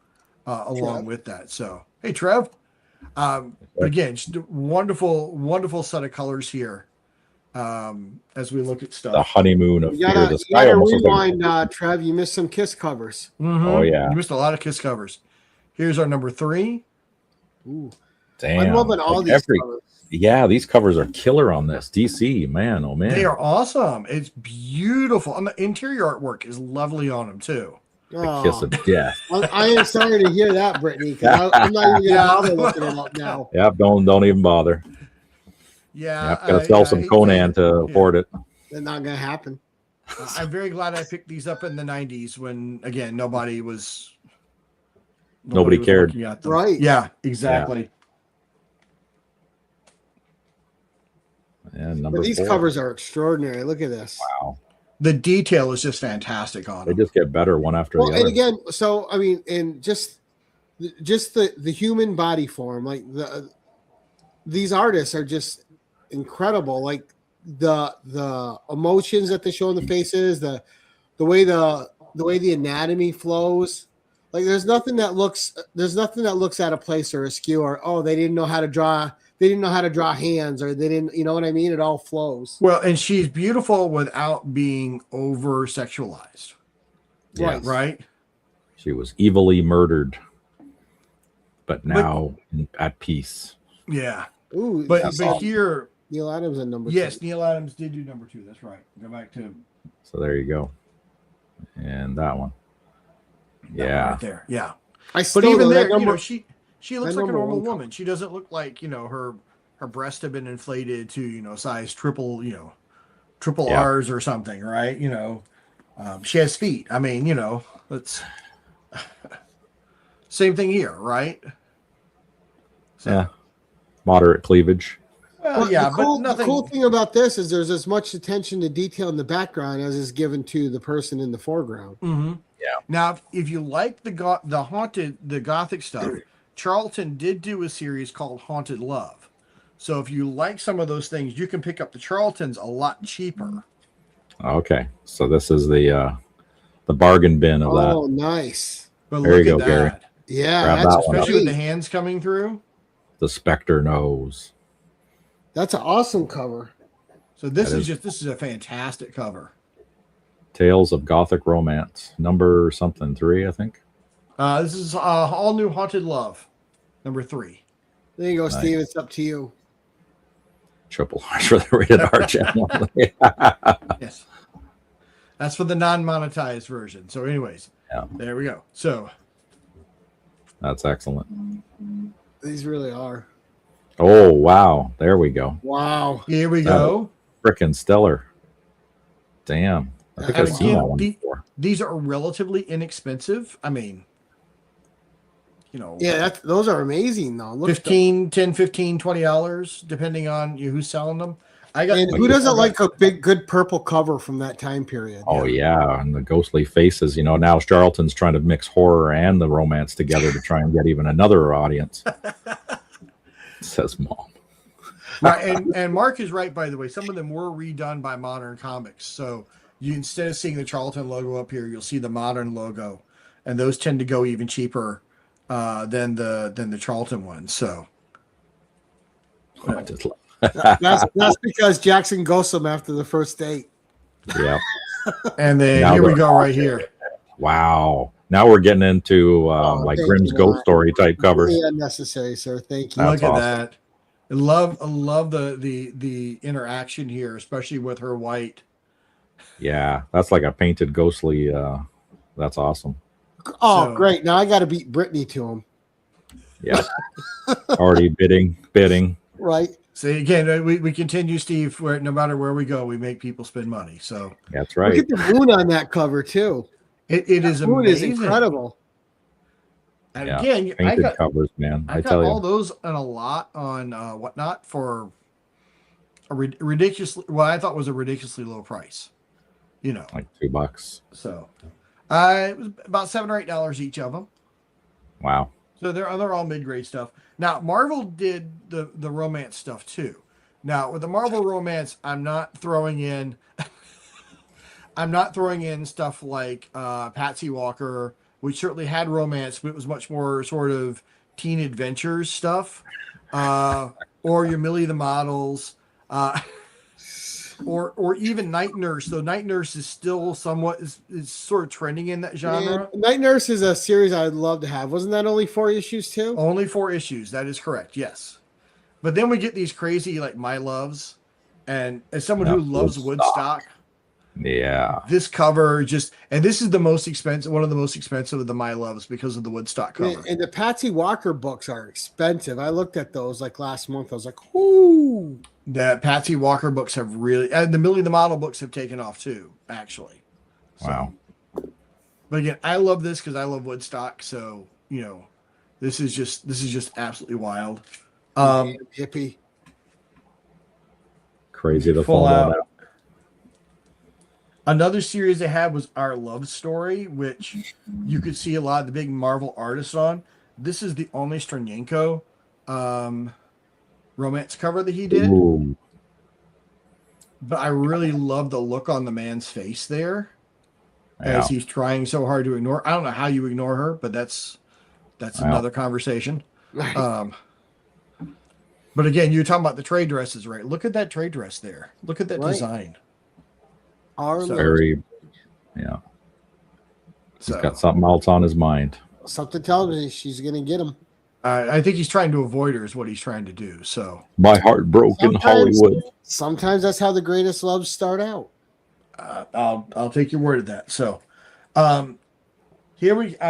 along with that. So hey, Trev. But again, just wonderful set of colors here. as we look at The stuff. honeymoon of You fear. gotta, The you sky gotta almost looks like rewind, Trev. You missed some Kiss covers. Oh yeah, You missed a lot of Kiss covers. Here's our number 3. Ooh. damn. I'm loving all these covers. Yeah, these covers are killer on this. DC, man, oh man. They are awesome. It's beautiful. And the interior artwork is lovely on them too. The kiss of death. I am sorry to hear that, Brittany, because I'm not even gonna bother looking it up now. Yep, don't even bother. Yeah, Yep, gotta sell some Conan to afford it. It's not gonna happen. I'm very glad I picked these up in the 90s when, again, nobody cared. looking at them. Right. Yeah, exactly. And But these 4. covers are extraordinary. Look at this. Wow. The detail is just fantastic on They them. just get better one after the other. And again, so I mean, and just the human body form, like these artists are just incredible. Like the emotions that they show in the faces, the way the anatomy flows. Like there's nothing that looks out of place or askew, or they didn't know how to draw. They didn't know how to draw hands, or they didn't, you know what I mean? It all flows. Well, and she's beautiful without being over sexualized. Yeah. Right. She was evilly murdered, but now at peace. Yeah. Ooh, But here, Neil Adams at number 2. yes, Neil Adams did do number 2. That's right. Go back to. So there you go. And that one. Yeah. Right there. Yeah. But even there, she looks like a normal 1 woman. She doesn't look like, her breasts have been inflated to, size triple R's or something, right? She has feet. I mean, it's same thing here, right? So, Yeah. Moderate cleavage. Well, yeah, but nothing. The cool thing about this is there's as much attention to detail in the background as is given to the person in the foreground. Mm-hmm. Yeah. Now, if you like the Gothic stuff, Charlton did do a series called Haunted Love. So if you like some of those things, you can pick up the Charltons a lot cheaper. Okay. So this is the bargain bin of that. Oh, nice. But there look you at go, that. Gary. Yeah, Grab that's that one especially up. with the hands coming through. The Spectre nose. That's an awesome cover. So this is a fantastic cover. Tales of Gothic Romance. Number something 3, I think. This is all new Haunted Love, number 3. There you go, Nice. Steve. It's up to you. Triple R for the rated R channel. Yes. That's for the non-monetized version. So anyways, there we go. So That's excellent. These really are. Oh, wow. There we go. Wow. here we go. Frickin' stellar. Damn. I think And I've seen again, that one before. These are relatively inexpensive. I mean, Yeah, those are amazing though. Look at $10, $15, $20, depending on who's selling them. and who doesn't like a good purple cover from that time period? Oh, yeah. And the ghostly faces. Now Charlton's trying to mix horror and the romance together to try and get even another audience. Says Mom. Right, and Mark is right, by the way. Some of them were redone by Modern Comics. So instead of seeing the Charlton logo up here, you'll see the Modern logo. And those tend to go even cheaper than the Charlton ones. So That's because Jackson ghosts them after the first date. Yeah. and then Now here we they're go right here. Wow. Now we're getting into like thank Grimm's you, Ghost Ron. Story type covers. Yeah, unnecessary, sir. Thank you. That's Look at awesome. that. I love the interaction here, especially with her white. Yeah. That's like a painted ghostly. That's awesome. Oh, So- great. Now I got to beat Brittany to him. Yeah. Already bidding. Right. See, again, we continue, Steve, where no matter where we go, we make people spend money. So That's Look right. at the moon on that cover, too. it is The moon is amazing. incredible. And Yeah. again, Painted covers, man. I I got tell all you. those and a lot on whatnot for a ridiculously, what I thought was a ridiculously low price. Like $2. So it was about $7 or $8 each of them. Wow. So they're all mid-grade stuff. Now Marvel did the romance stuff too. Now with the Marvel romance, I'm not throwing in stuff like Patsy Walker, which certainly had romance, but it was much more sort of teen adventures stuff, or your Millie the Models. or even Night Nurse. Though Night Nurse is still somewhat is sort of trending in that genre. Man, Night Nurse is a series I'd love to have. Wasn't that only 4 issues too? Only 4 issues. That is correct. Yes. But then we get these crazy like My Loves, and as someone who loves Woodstock, yeah, this cover and this is the most expensive, one of the most expensive of the My Loves because of the Woodstock cover. And the Patsy Walker books are expensive. I looked at those like last month. I was like, "Ooh!" The Patsy Walker books have really, and the Millie the Model books have taken off too. Actually, wow. But again, I love this because I love Woodstock. So this is just absolutely wild. Hippie, Crazy to full follow out. that. Another series they had was Our Love Story, which you could see a lot of the big Marvel artists on. This is the only Stranyenko romance cover that he did. Ooh. But I really love the look on the man's face there as he's trying so hard to ignore. I don't know how you ignore her, but that's another conversation. right? But again, you're talking about the trade dresses, right? Look at that trade dress there. Look at that design. Very, yeah. So, He's got something else on his mind. Something tells me she's gonna get him. I think he's trying to avoid her is what he's trying to do. So My heart broke in Hollywood. Sometimes that's how the greatest loves start out. I'll take your word at that. So I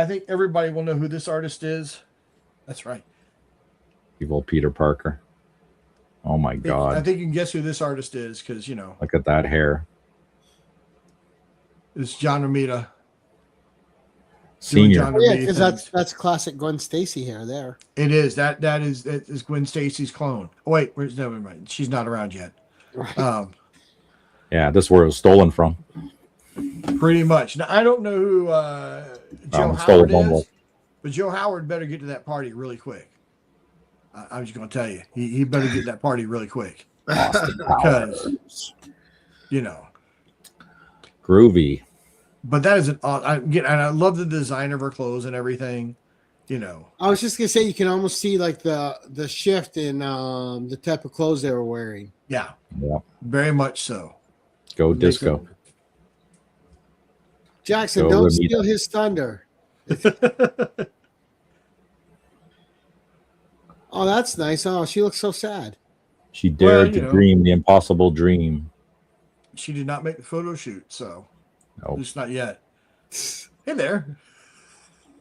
think everybody will know who this artist is. That's right. Evil Peter Parker. Oh my God. I think you can guess who this artist is because Look at that hair. It's John Romita. Senior. Yeah, because that's classic Gwen Stacy hair there. It is. That is Gwen Stacy's clone. Oh, wait, never mind. She's not around yet. Right. Yeah, this is where it was stolen from. Pretty much. Now I don't know who Joe Howard is, but Joe Howard better get to that party really quick. I'm just going to tell you, he better get to that party really quick because groovy. But that is and I love the design of her clothes and everything. I was just gonna say you can almost see like the shift in the type of clothes they were wearing. Yeah, very much so. Go disco. Jackson, don't steal his thunder. Oh, that's nice. Oh, she looks so sad. She dared to dream the impossible dream. She did not make the photo shoot, so nope. Just not yet. Hey there.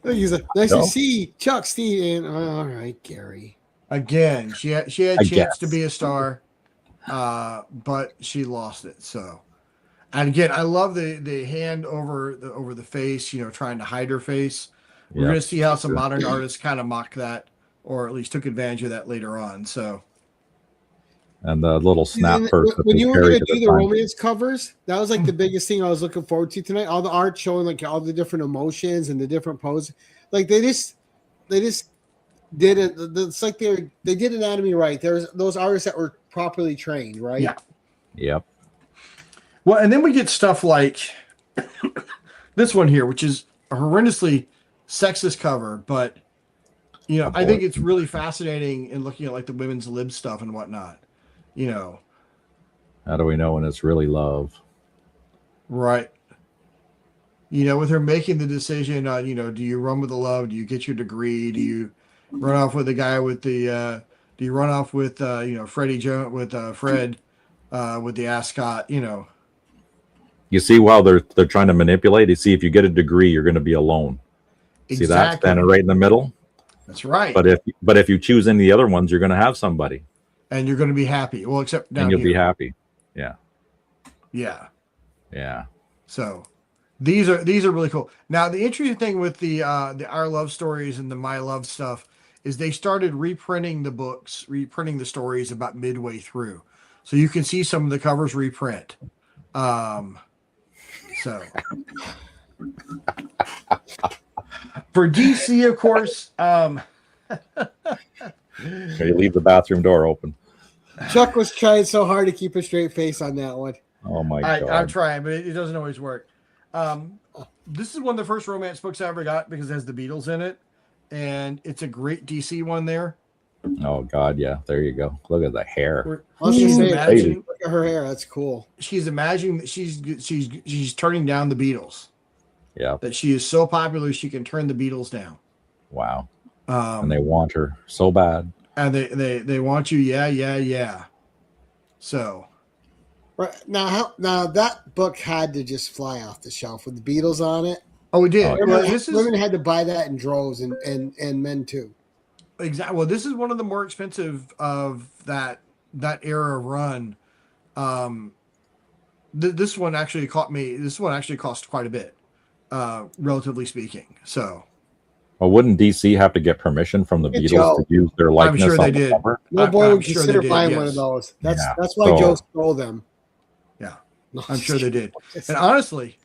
He's nice to see Chuck, Steve, and all right, Gary. Again, she had a chance to be a star, but she lost it. So, and again, I love the hand over the face. Trying to hide her face. We're going to see how some modern artists kind of mock that, or at least took advantage of that later on. So. And the little snap purse. When you were going to do the romance covers, that was like the biggest thing I was looking forward to tonight. All the art showing like all the different emotions and the different poses. Like they just did it. It's like they did anatomy right. There's those artists that were properly trained, right? Yeah. Yep. Well, and then we get stuff like this one here, which is a horrendously sexist cover, but I think it's really fascinating in looking at like the women's lib stuff and whatnot. How do we know when it's really love? Right. With her making the decision on, do you run with the love? Do you get your degree? Do you run off with the guy with the, do you run off with, Freddie Jones with Fred, with the ascot, You see, while they're trying to manipulate, you see, if you get a degree, you're going to be alone. Exactly. See that standing right in the middle? That's right. But if you choose any of the other ones, you're going to have somebody. And you're going to be happy. Well, except down and you'll here. Be happy. Yeah. Yeah. Yeah. So these are really cool. Now the interesting thing with the Our Love Stories and the My Love stuff is they started reprinting the books, reprinting the stories about midway through. So you can see some of the covers reprint. So for DC, of course, you leave the bathroom door open. Chuck was trying so hard to keep a straight face on that one. Oh my God. I'm trying, but it doesn't always work. This is one of the first romance books I ever got because it has the Beatles in it, and it's a great DC one there. Oh God, yeah. There you go. Look at the hair. I was just saying, Imagining, look at her hair. That's cool. she's imagining that she's turning down the Beatles. Yeah. That she is so popular she can turn the Beatles down. Wow. And they want her so bad. And they want you, yeah. So Right now, that book had to just fly off the shelf with the Beatles on it. oh, it did. Women had to buy that in droves, and men too. Exactly. Well, this is one of the more expensive of that era run. This one actually cost quite a bit, relatively speaking. So, well, wouldn't DC have to get permission from the Beatles to use their likeness? I'm sure they on the did. cover? No boy I'm would sure consider they did, buying yes. one of those. That's Yeah. that's why Joe stole them. Yeah, No, I'm sure they did. And honestly,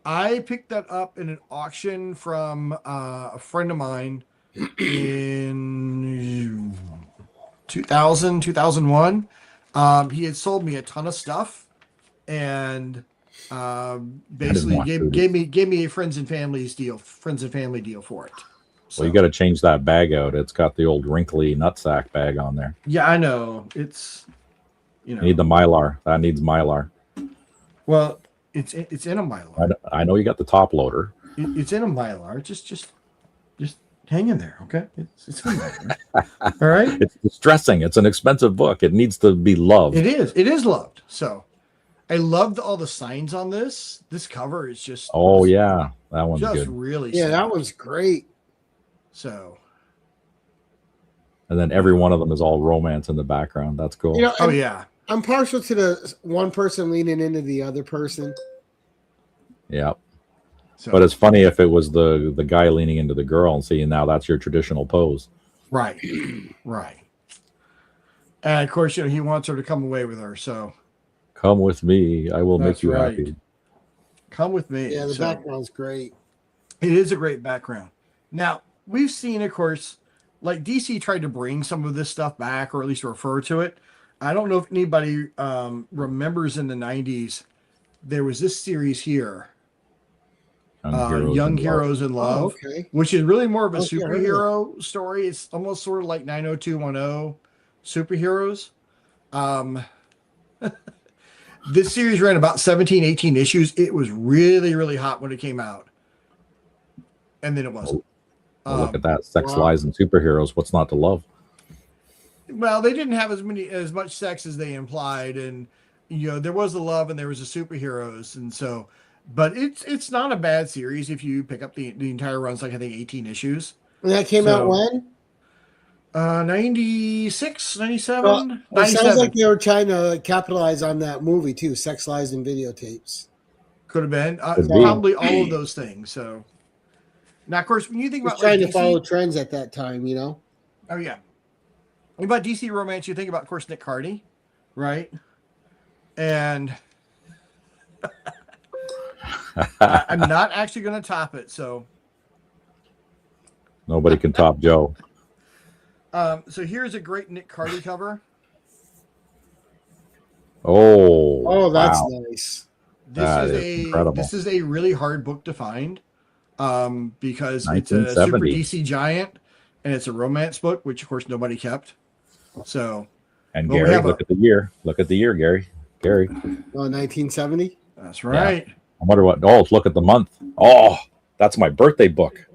I picked that up in an auction from a friend of mine in 2000, 2001. He had sold me a ton of stuff and basically gave me a friends and family deal for it. So, Well, you got to change that bag out. It's got the old wrinkly nutsack bag on there. yeah, I know. It's You need the Mylar. That needs Mylar. well, it's in a Mylar. I know you got the top loader. It's in a Mylar. Just hang in there, okay? It's in a Mylar. All right. It's distressing. It's an expensive book. It needs to be loved. It is. It is loved. So, I loved all the signs on this. This cover is just Oh yeah, that one's just good. really yeah, sad. that one's great. So, And then every one of them is all romance in the background. That's cool. You know, oh yeah, I'm partial to the one person leaning into the other person. Yeah. so But it's funny if it was the guy leaning into the girl and see now that's your traditional pose. right, right. And of course, he wants her to come away with her. So, Come with me. I will That's make you right. happy. come with me. Yeah, the So, background's great. it is a great background. Now, we've seen, of course, like DC tried to bring some of this stuff back, or at least refer to it. I don't know if anybody remembers in the 90s, there was this series here, Young Heroes in Love, Oh, okay. which is really more of a Okay, I heard of superhero story. It's almost sort of like 90210 superheroes. This series ran about 17, 18 issues. It was really, really hot when it came out. And then it wasn't. Well, look at that. Sex, wow. lies, and superheroes. What's not to love? Well, they didn't have as much sex as they implied, and there was the love and there was the superheroes, and so. But it's not a bad series if you pick up the entire run's like I think 18 issues. And that came out when? 96, 97, Well, it 97. sounds like they were trying to capitalize on that movie too, Sex, Lies, and Videotapes. Could have been Could be. probably all of those things. So now, of course, when you think Just about trying like to follow DC, trends at that time, oh yeah, when about DC romance, you think about, of course, Nick Cardy, right? And I'm not actually going to top it. So, Nobody can top Joe. so here's a great Nick Cardy cover. Oh. Oh, that's wow. nice. Incredible. This is a really hard book to find, because it's a 1970. super DC giant, and it's a romance book, which of course nobody kept. So, And Well, we Gary, have look at the year. Look at the year, Gary. Gary. Oh, 1970. that's right. I wonder what. Oh, look at the month. Oh, that's my birthday book.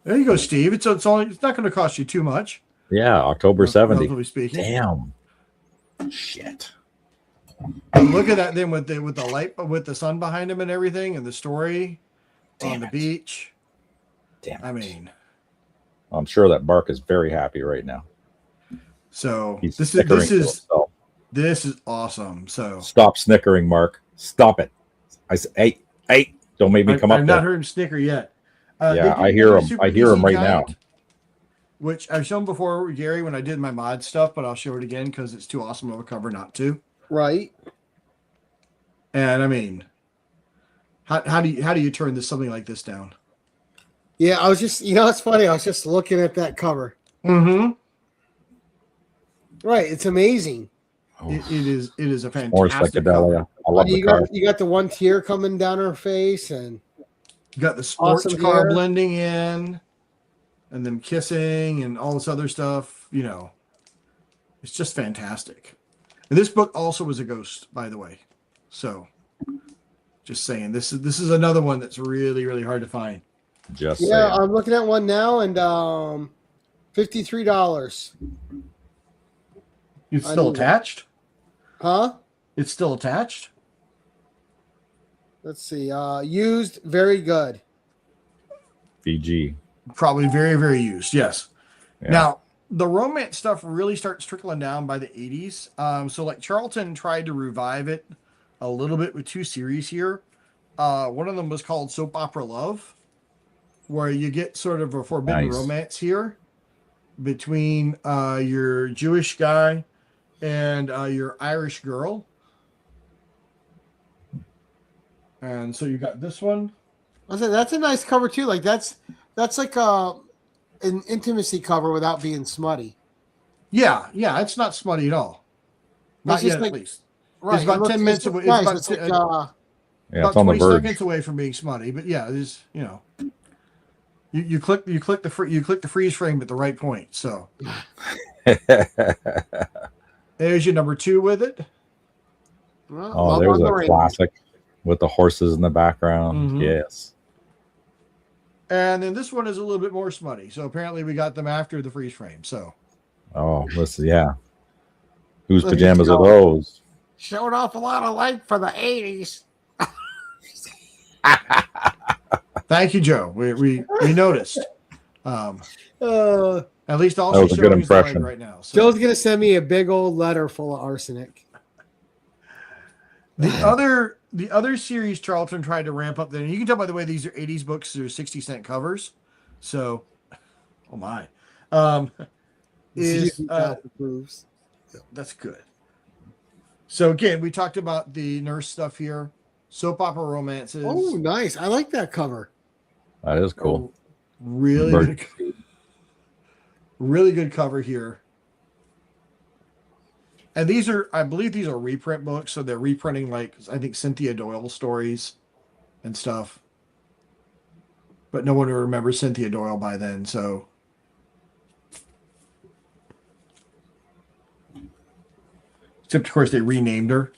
There you go, Steve. It's not going to cost you too much. Yeah, October 70. Relatively speaking. Damn. Shit. And look at that then with the light, with the sun behind him and everything, and the story on the beach. Damn. I mean, I'm sure that Bark is very happy right now. so He's this snickering to is himself. this is awesome. So Stop snickering, Mark. Stop it. I say, hey, don't make me come up I've there. not heard him snicker yet. Yeah, they did I hear do a him. Super I hear him DC right Giant, now. which I've shown before, Gary, when I did my mod stuff, but I'll show it again because it's too awesome of a cover not to. Right. And I mean, how do you turn something like this down? Yeah, I was just, it's funny. I was just looking at that cover. Mm-hmm. Right. It's amazing. It is a More fantastic psychedelia. cover. I love the You car. got the one tear coming down her face, and You got the sports Awesome car hair. blending in. and them kissing and all this other stuff. You know, it's just fantastic. And this book also was a ghost, by the way. So, just saying, this is another one that's really, really hard to find. Just Yeah, saying. I'm looking at one now, and $53. It's still attached? Huh? It's still attached? Let's see. Used, very good. VG. Probably very, very used. Yes. Yeah. Now, the romance stuff really starts trickling down by the 80s. So, like, Charlton tried to revive it a little bit with 2 series here. One of them was called Soap Opera Love, where you get sort of a forbidden romance here between your Jewish guy and your Irish girl. And so you got this one. I said that's a nice cover too. Like that's like an intimacy cover without being smutty. Yeah, it's not smutty at all. Not yet, at least. Right. It's about 10 minutes away. Nice. It's about, Yeah, about 20 seconds away from being smutty. But yeah, it's, you know, you click the freeze frame at the right point. So there's your number 2 with it. Well, there's a classic with the horses in the background. Mm-hmm. Yes. And then this one is a little bit more smutty. So apparently we got them after the freeze frame. So. Oh, listen, yeah. Whose pajamas are those? Showed off a lot of light for the 80s. Thank you, Joe. We noticed. At least all that was she's a good showing impression is right now. So. Joe's gonna send me a big old letter full of arsenic. The other series Charlton tried to ramp up there, and you can tell by the way these are 80s books, they're 60-cent covers. So, oh my. That's good. So again, we talked about the nurse stuff here, soap opera romances. Oh, nice! I like that cover. That is cool. Really good cover here. And these are, I believe, these are reprint books, so they're reprinting like I think Cynthia Doyle stories and stuff. But no one will remember Cynthia Doyle by then, so. Except, of course, they renamed her.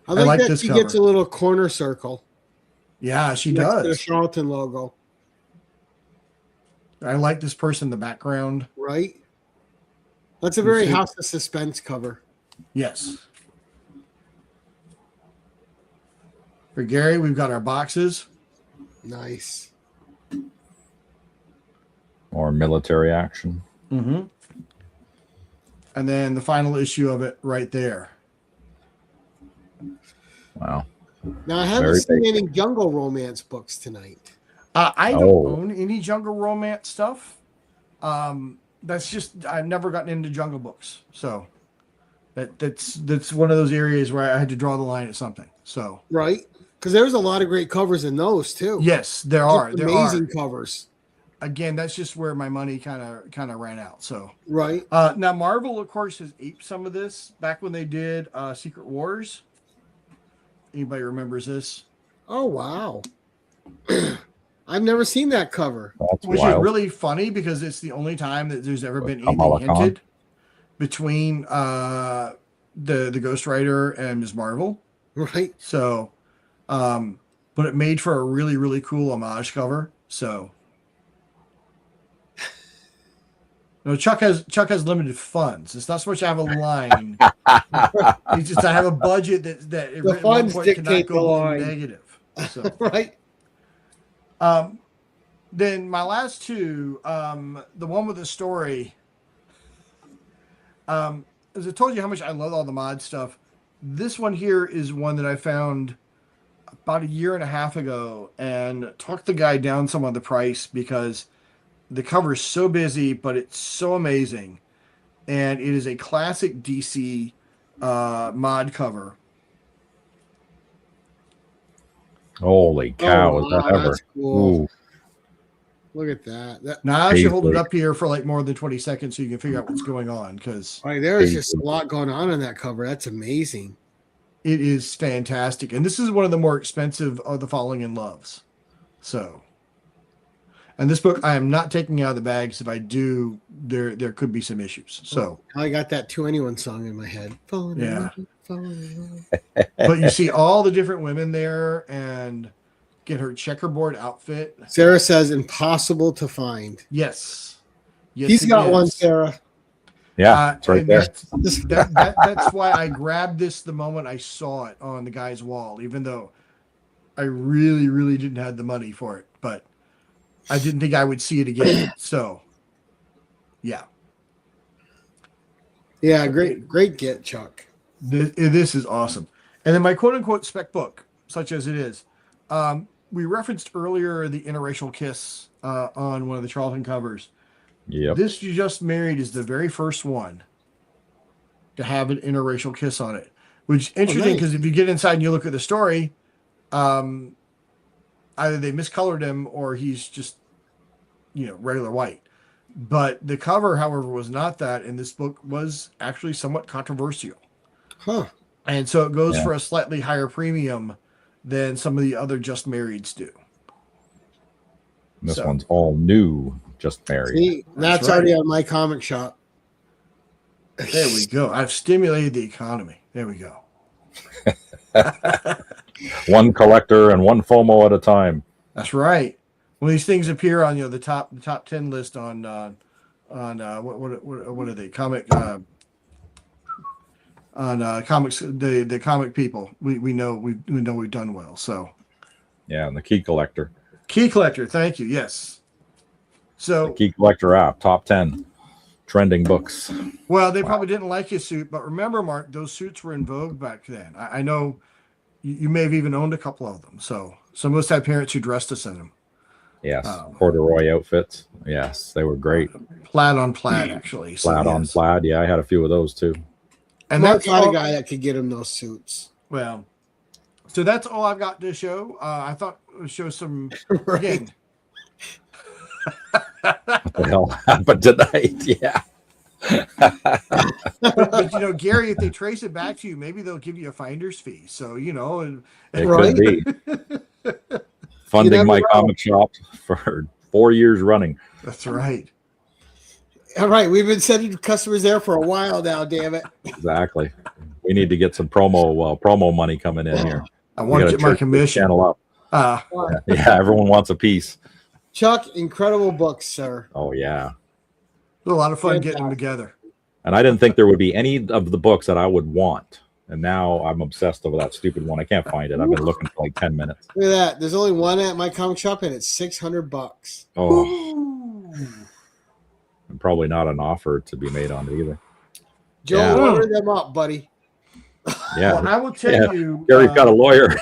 I like that this she cover. gets a little corner circle. Yeah, she next does. to the Charlton logo. I like this person in the background. Right? That's a very House of Suspense cover. Yes. For Gary, we've got our boxes. Nice. More military action. Mm-hmm. And then the final issue of it right there. Wow. Now, I haven't seen any jungle romance books tonight. I don't own any jungle romance stuff. That's just, I've never gotten into jungle books. So that's one of those areas where I had to draw the line at something. So. Right. Because there's a lot of great covers in those too. Yes, there are. There amazing are. covers. Again, that's just where my money kind of ran out. So right now, Marvel, of course, has aped some of this back when they did Secret Wars. Anybody remembers this? Oh wow! I've never seen that cover. Which is really funny because it's the only time that there's ever been anything hinted between the Ghost Rider and Ms. Marvel. Right. So, but it made for a really, really cool homage cover. So. No, Chuck has limited funds. It's not supposed to have a line. It's just I have a budget that the funds dictate the line. Negative. So. Right. Then my last two, the one with the story. As I told you how much I love all the mod stuff. This one here is one that I found about a year and a half ago and talked the guy down some on the price because the cover is so busy, but it's so amazing. And it is a classic DC mod cover. Holy cow, is that ever? Cool. Look at that. Now I should hold it up here for like more than 20 seconds so you can figure out what's going on. Because there's just a lot going on in that cover. That's amazing. It is fantastic. And this is one of the more expensive of the Falling in Loves. So. And this book, I am not taking out of the bag. Because if I do, there could be some issues. So I got that To Anyone song in my head. Falling in Yeah. love, falling in love. but you see all the different women there and get her checkerboard outfit. Sarah says impossible to find. Yes. He's it got one, is. Sarah. Yeah, it's right and there. That's why I grabbed this the moment I saw it on the guy's wall, even though I really, really didn't have the money for it. But I didn't think I would see it again. So, yeah. Yeah, great get, Chuck. This is awesome. And then my quote-unquote spec book, such as it is. We referenced earlier the interracial kiss on one of the Charlton covers. Yep. This You Just Married is the very first one to have an interracial kiss on it, which is interesting because if you get inside and you look at the story, either they miscolored him or he's just, regular white. But the cover, however, was not that, and this book was actually somewhat controversial. Huh. And so it goes for a slightly higher premium than some of the other Just Marrieds do. This one's all new, Just Married. See, that's right. already on my comic shop. There we go. I've stimulated the economy. There we go. One collector and one FOMO at a time. That's right. When these things appear on the top 10 list on what are they comics the comic people, we know we've done well. So Yeah, and the Key Collector. Key Collector, thank you. Yes. So The Key Collector app, top 10 trending books. well, they probably didn't like his suit, but remember, Mark, those suits were in vogue back then. I know you may have even owned a couple of them. So some of us had parents who dressed us in them. Yes, corduroy outfits. Yes, they were great. Plaid on plaid, actually. So, Plaid on plaid. Yeah, I had a few of those too. And Mark's that's not a all, guy that could get him those suits. well, so that's all I've got to show. I thought it would show some Right. again. What the hell happened tonight? Yeah. But Gary, if they trace it back to you, maybe they'll give you a finder's fee. So and It Right. could be. Funding my comic shop for 4 years running. that's right. All right, we've been sending customers there for a while now. Damn it! Exactly. We need to get some promo money coming in here. I want to get my commission. Channel up. Yeah, everyone wants a piece. Chuck, incredible books, sir. Oh yeah. It was a lot of fun getting them together. And I didn't think there would be any of the books that I would want. And now I'm obsessed over that stupid one. I can't find it. I've been looking for like 10 minutes. Look at that. There's only one at my comic shop, and it's $600. Oh, and probably not an offer to be made on it either. Joe, Yeah. order them up, buddy. Yeah. Well, I will tell you, Gary's got a lawyer.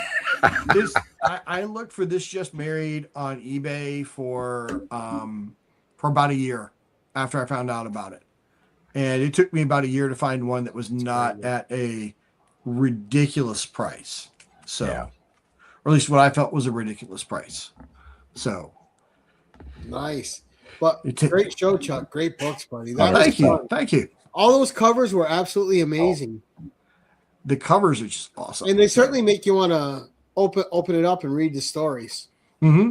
I looked for This Just Married on eBay for about a year after I found out about it. And it took me about a year to find one that was not at a ridiculous price. So, Yeah. or at least what I felt was a ridiculous price. So, Nice. But It ta- great show, Chuck. Great books, buddy. Oh, Was thank you. fun. Thank you. All those covers were absolutely amazing. The covers are just awesome. And they certainly make you want to open it up and read the stories. Mm-hmm.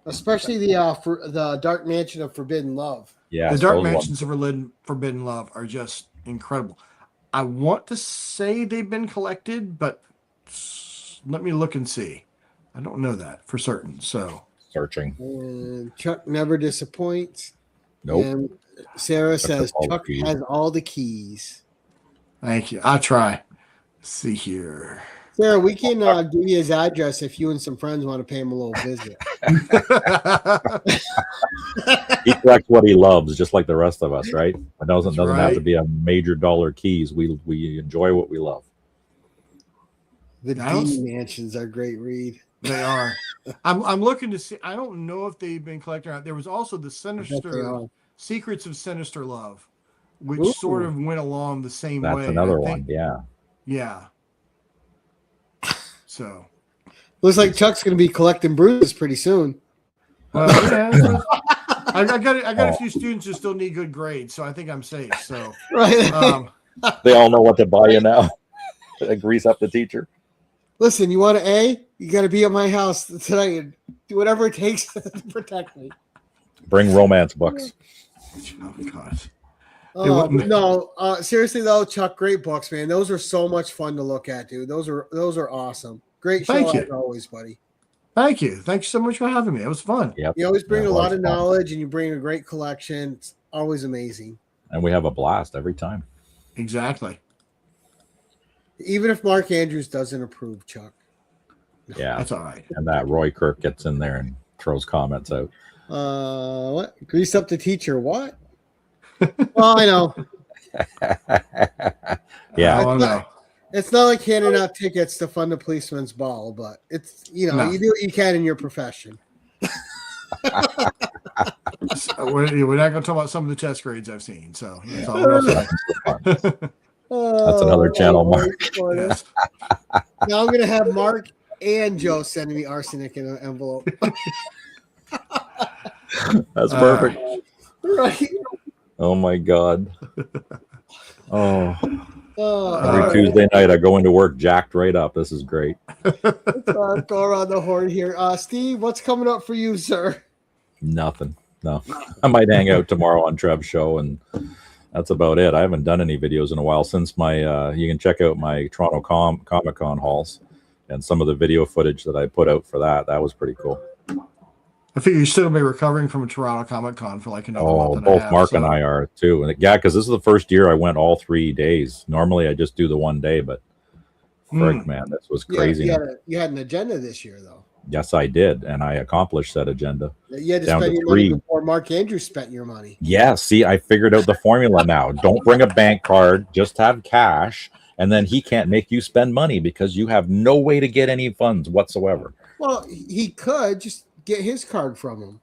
Especially the Dark Mansion of Forbidden Love. Yeah. The Dark those ones. Mansions of Forbidden Love are just incredible. I want to say they've been collected, but let me look and see. I don't know that for certain. So Searching. And Chuck never disappoints. Nope. And Sarah says all the Chuck keys. has all the keys. thank you. I'll try. Let's see here. Sarah, we can give you his address if you and some friends want to pay him a little visit. He collects what he loves, just like the rest of us, right? It doesn't have to right. be a major dollar keys. We enjoy what we love. The That was- D Mansions are a great read. They are. I'm looking to see. I don't know if they've been collected. There was also the I bet they Sinister are. Secrets of Sinister Love, which Ooh. sort of went along the same That's way. another I one. think. Yeah. Yeah. So. Looks like Chuck's going to be collecting bruises pretty soon. Well, yeah, I got a few students who still need good grades, so I think I'm safe. So, Right. They all know what to buy you now. Grease up the teacher. Listen, you want an A? You got to be at my house tonight and do whatever it takes to protect me. Bring romance books. Oh God. No, seriously though, Chuck, great books, man. Those are so much fun to look at, dude. Those are awesome. Great show Thank you. as always, buddy. Thank you. Thank you so much for having me. It was fun. Yep. You always bring It a lot was of fun. knowledge, and you bring a great collection. It's always amazing. And we have a blast every time. Exactly. Even if Mark Andrews doesn't approve, Chuck. Yeah. That's all right. And that Roy Kirk gets in there and throws comments out. What? Grease up the teacher? What? Well, I know. Yeah. Oh, no. It's not like handing out tickets to fund a policeman's ball, but it's, you No. do what you can in your profession. We're not going to talk about some of the test grades I've seen. So that's all we're gonna say. That's another channel, Mark. Yes. Now I'm going to have Mark and Joe sending me arsenic in an envelope. That's perfect. Right. Oh my God. Oh, every All Tuesday night I go into work jacked right up. This is great. right. Go around the horn here. Steve, what's coming up for you, sir? Nothing. No, I might hang out tomorrow on Trev's show, and that's about it. I haven't done any videos in a while since my. You can check out my Toronto Comic Con hauls and some of the video footage that I put out for that. That was pretty cool. I figure you're still going to be recovering from a Toronto Comic Con for like another month and a both half, Mark so. and I are too. And yeah, because this is the first year I went all 3 days. Normally I just do the one day, but frick, man, this was crazy. You had an agenda this year, though. Yes, I did, and I accomplished that agenda. You had to Down spend to your money 3. before Mark Andrews spent your money. Yeah, see, I figured out the formula now. Don't bring a bank card, just have cash, and then he can't make you spend money because you have no way to get any funds whatsoever. Well, he could just get his card from him.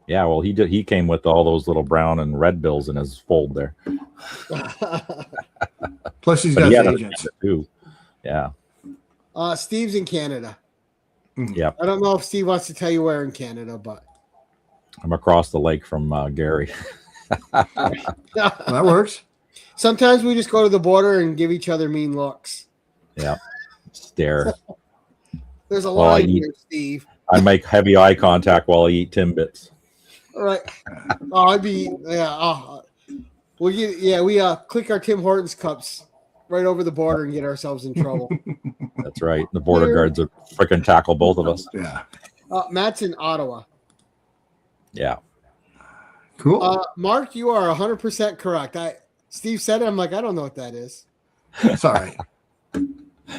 Yeah, well, he did. He came with all those little brown and red bills in his fold there. Plus he's But got he had his a agents. agenda too. Yeah. Steve's in Canada. Yeah. I don't know if Steve wants to tell you where in Canada, but I'm across the lake from Gary. That works. sometimes we just go to the border and give each other mean looks. Yeah. Stare. There's a Well, line here, Steve. I make heavy eye contact while I eat Timbits. All right. Oh, I'd be we click our Tim Hortons cups right over the border and get ourselves in trouble. That's right. The border guards would freaking tackle both of us. Yeah. Matt's in Ottawa. Yeah. Cool. Mark, you are 100% correct. Steve said it. I'm like, I don't know what that is. Sorry.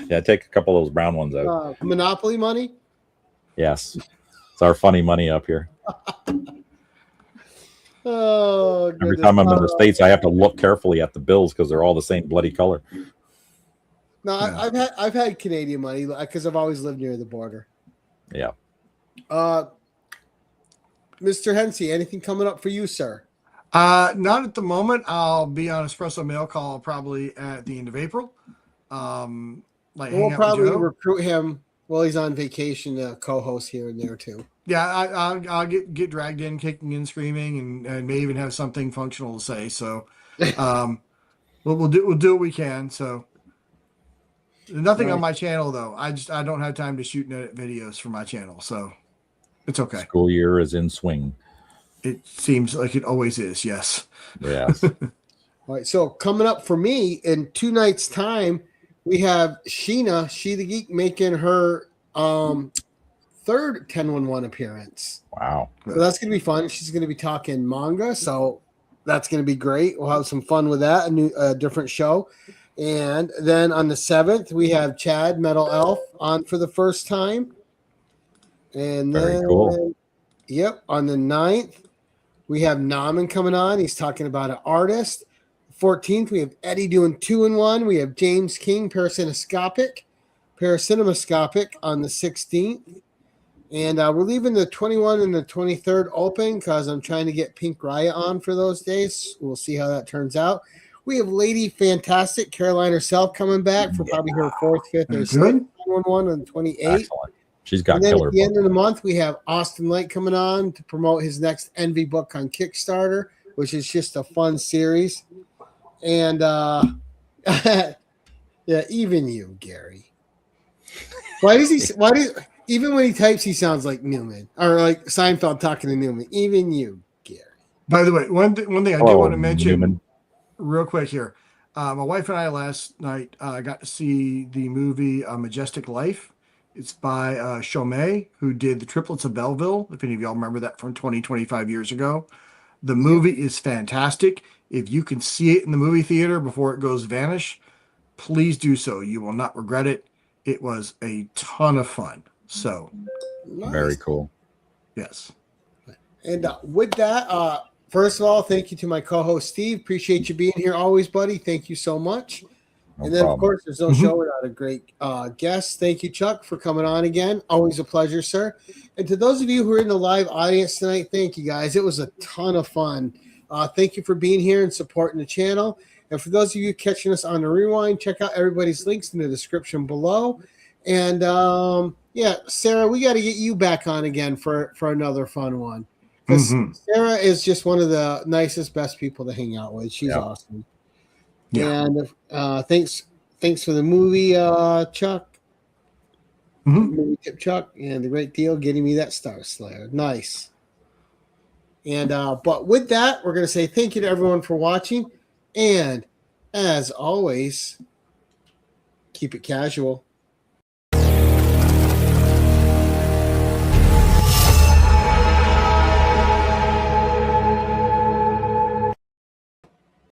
Yeah, take a couple of those brown ones out. Monopoly money? Yes. It's our funny money up here. Oh, Every goodness. time I'm in the States, I have to look carefully at the bills because they're all the same bloody color. No, I've had Canadian money because I've always lived near the border. Yeah. Mr. Hensey, anything coming up for you, sir? Not at the moment. I'll be on Espresso Mail Call probably at the end of April. We'll probably recruit him while he's on vacation to co-host here and there too. Yeah, I'll get dragged in, kicking and screaming, and may even have something functional to say. So, we'll do what we can. So, nothing on my channel though. I don't have time to shoot and edit videos for my channel, so it's okay. School year is in swing. It seems like it always is. Yes. Yes. All right. So coming up for me in 2 nights' time, we have Sheena, She the Geek, making her third 1011 appearance. Wow. So that's going to be fun. She's going to be talking manga. So that's going to be great. We'll have some fun with that. A different show. And then on the 7th, we have Chad, Metal Elf, on for the first time. And Very then, cool. Yep, on the 9th, we have Naman coming on. He's talking about an artist. 14th, we have Eddie doing 2-in-1. We have James King, Parasinescopic on the 16th. And we're leaving the 21 and the 23rd open because I'm trying to get Pink Riot on for those days. We'll see how that turns out. We have Lady Fantastic, Caroline herself, coming back for probably her 4th, 5th, or 6th 1 on the 28th. Excellent. She's got And then killer at the books. end of the month, we have Austin Light coming on to promote his next Envy book on Kickstarter, which is just a fun series. And yeah, even you, Gary. Why does Even when he types, he sounds like Newman or like Seinfeld talking to Newman. Even you, Gary. By the way, one thing I did want to mention Newman. real quick here. My wife and I last night got to see the movie Majestic Life. It's by Chaumet, who did The Triplets of Belleville. If any of y'all remember that from 25 years ago. The movie is fantastic. If you can see it in the movie theater before it goes vanish, please do so. You will not regret it. It was a ton of fun. So, Nice. Very cool. yes. And with that, first of all, thank you to my co-host Steve. Appreciate you being here always, buddy. Thank you so much. No and then, problem. of course, there's no show without a great guest. Thank you, Chuck, for coming on again. Always a pleasure, sir. And to those of you who are in the live audience tonight, thank you, guys. It was a ton of fun. Thank you for being here and supporting the channel. And for those of you catching us on the rewind, check out everybody's links in the description below. And, yeah, Sarah, we got to get you back on again for another fun one. Because Sarah is just one of the nicest, best people to hang out with. She's awesome. Yeah. And thanks for the movie, Chuck. Movie tip, Chuck, and the great deal getting me that Star Slayer. Nice. And but with that, we're gonna say thank you to everyone for watching, and as always, keep it casual.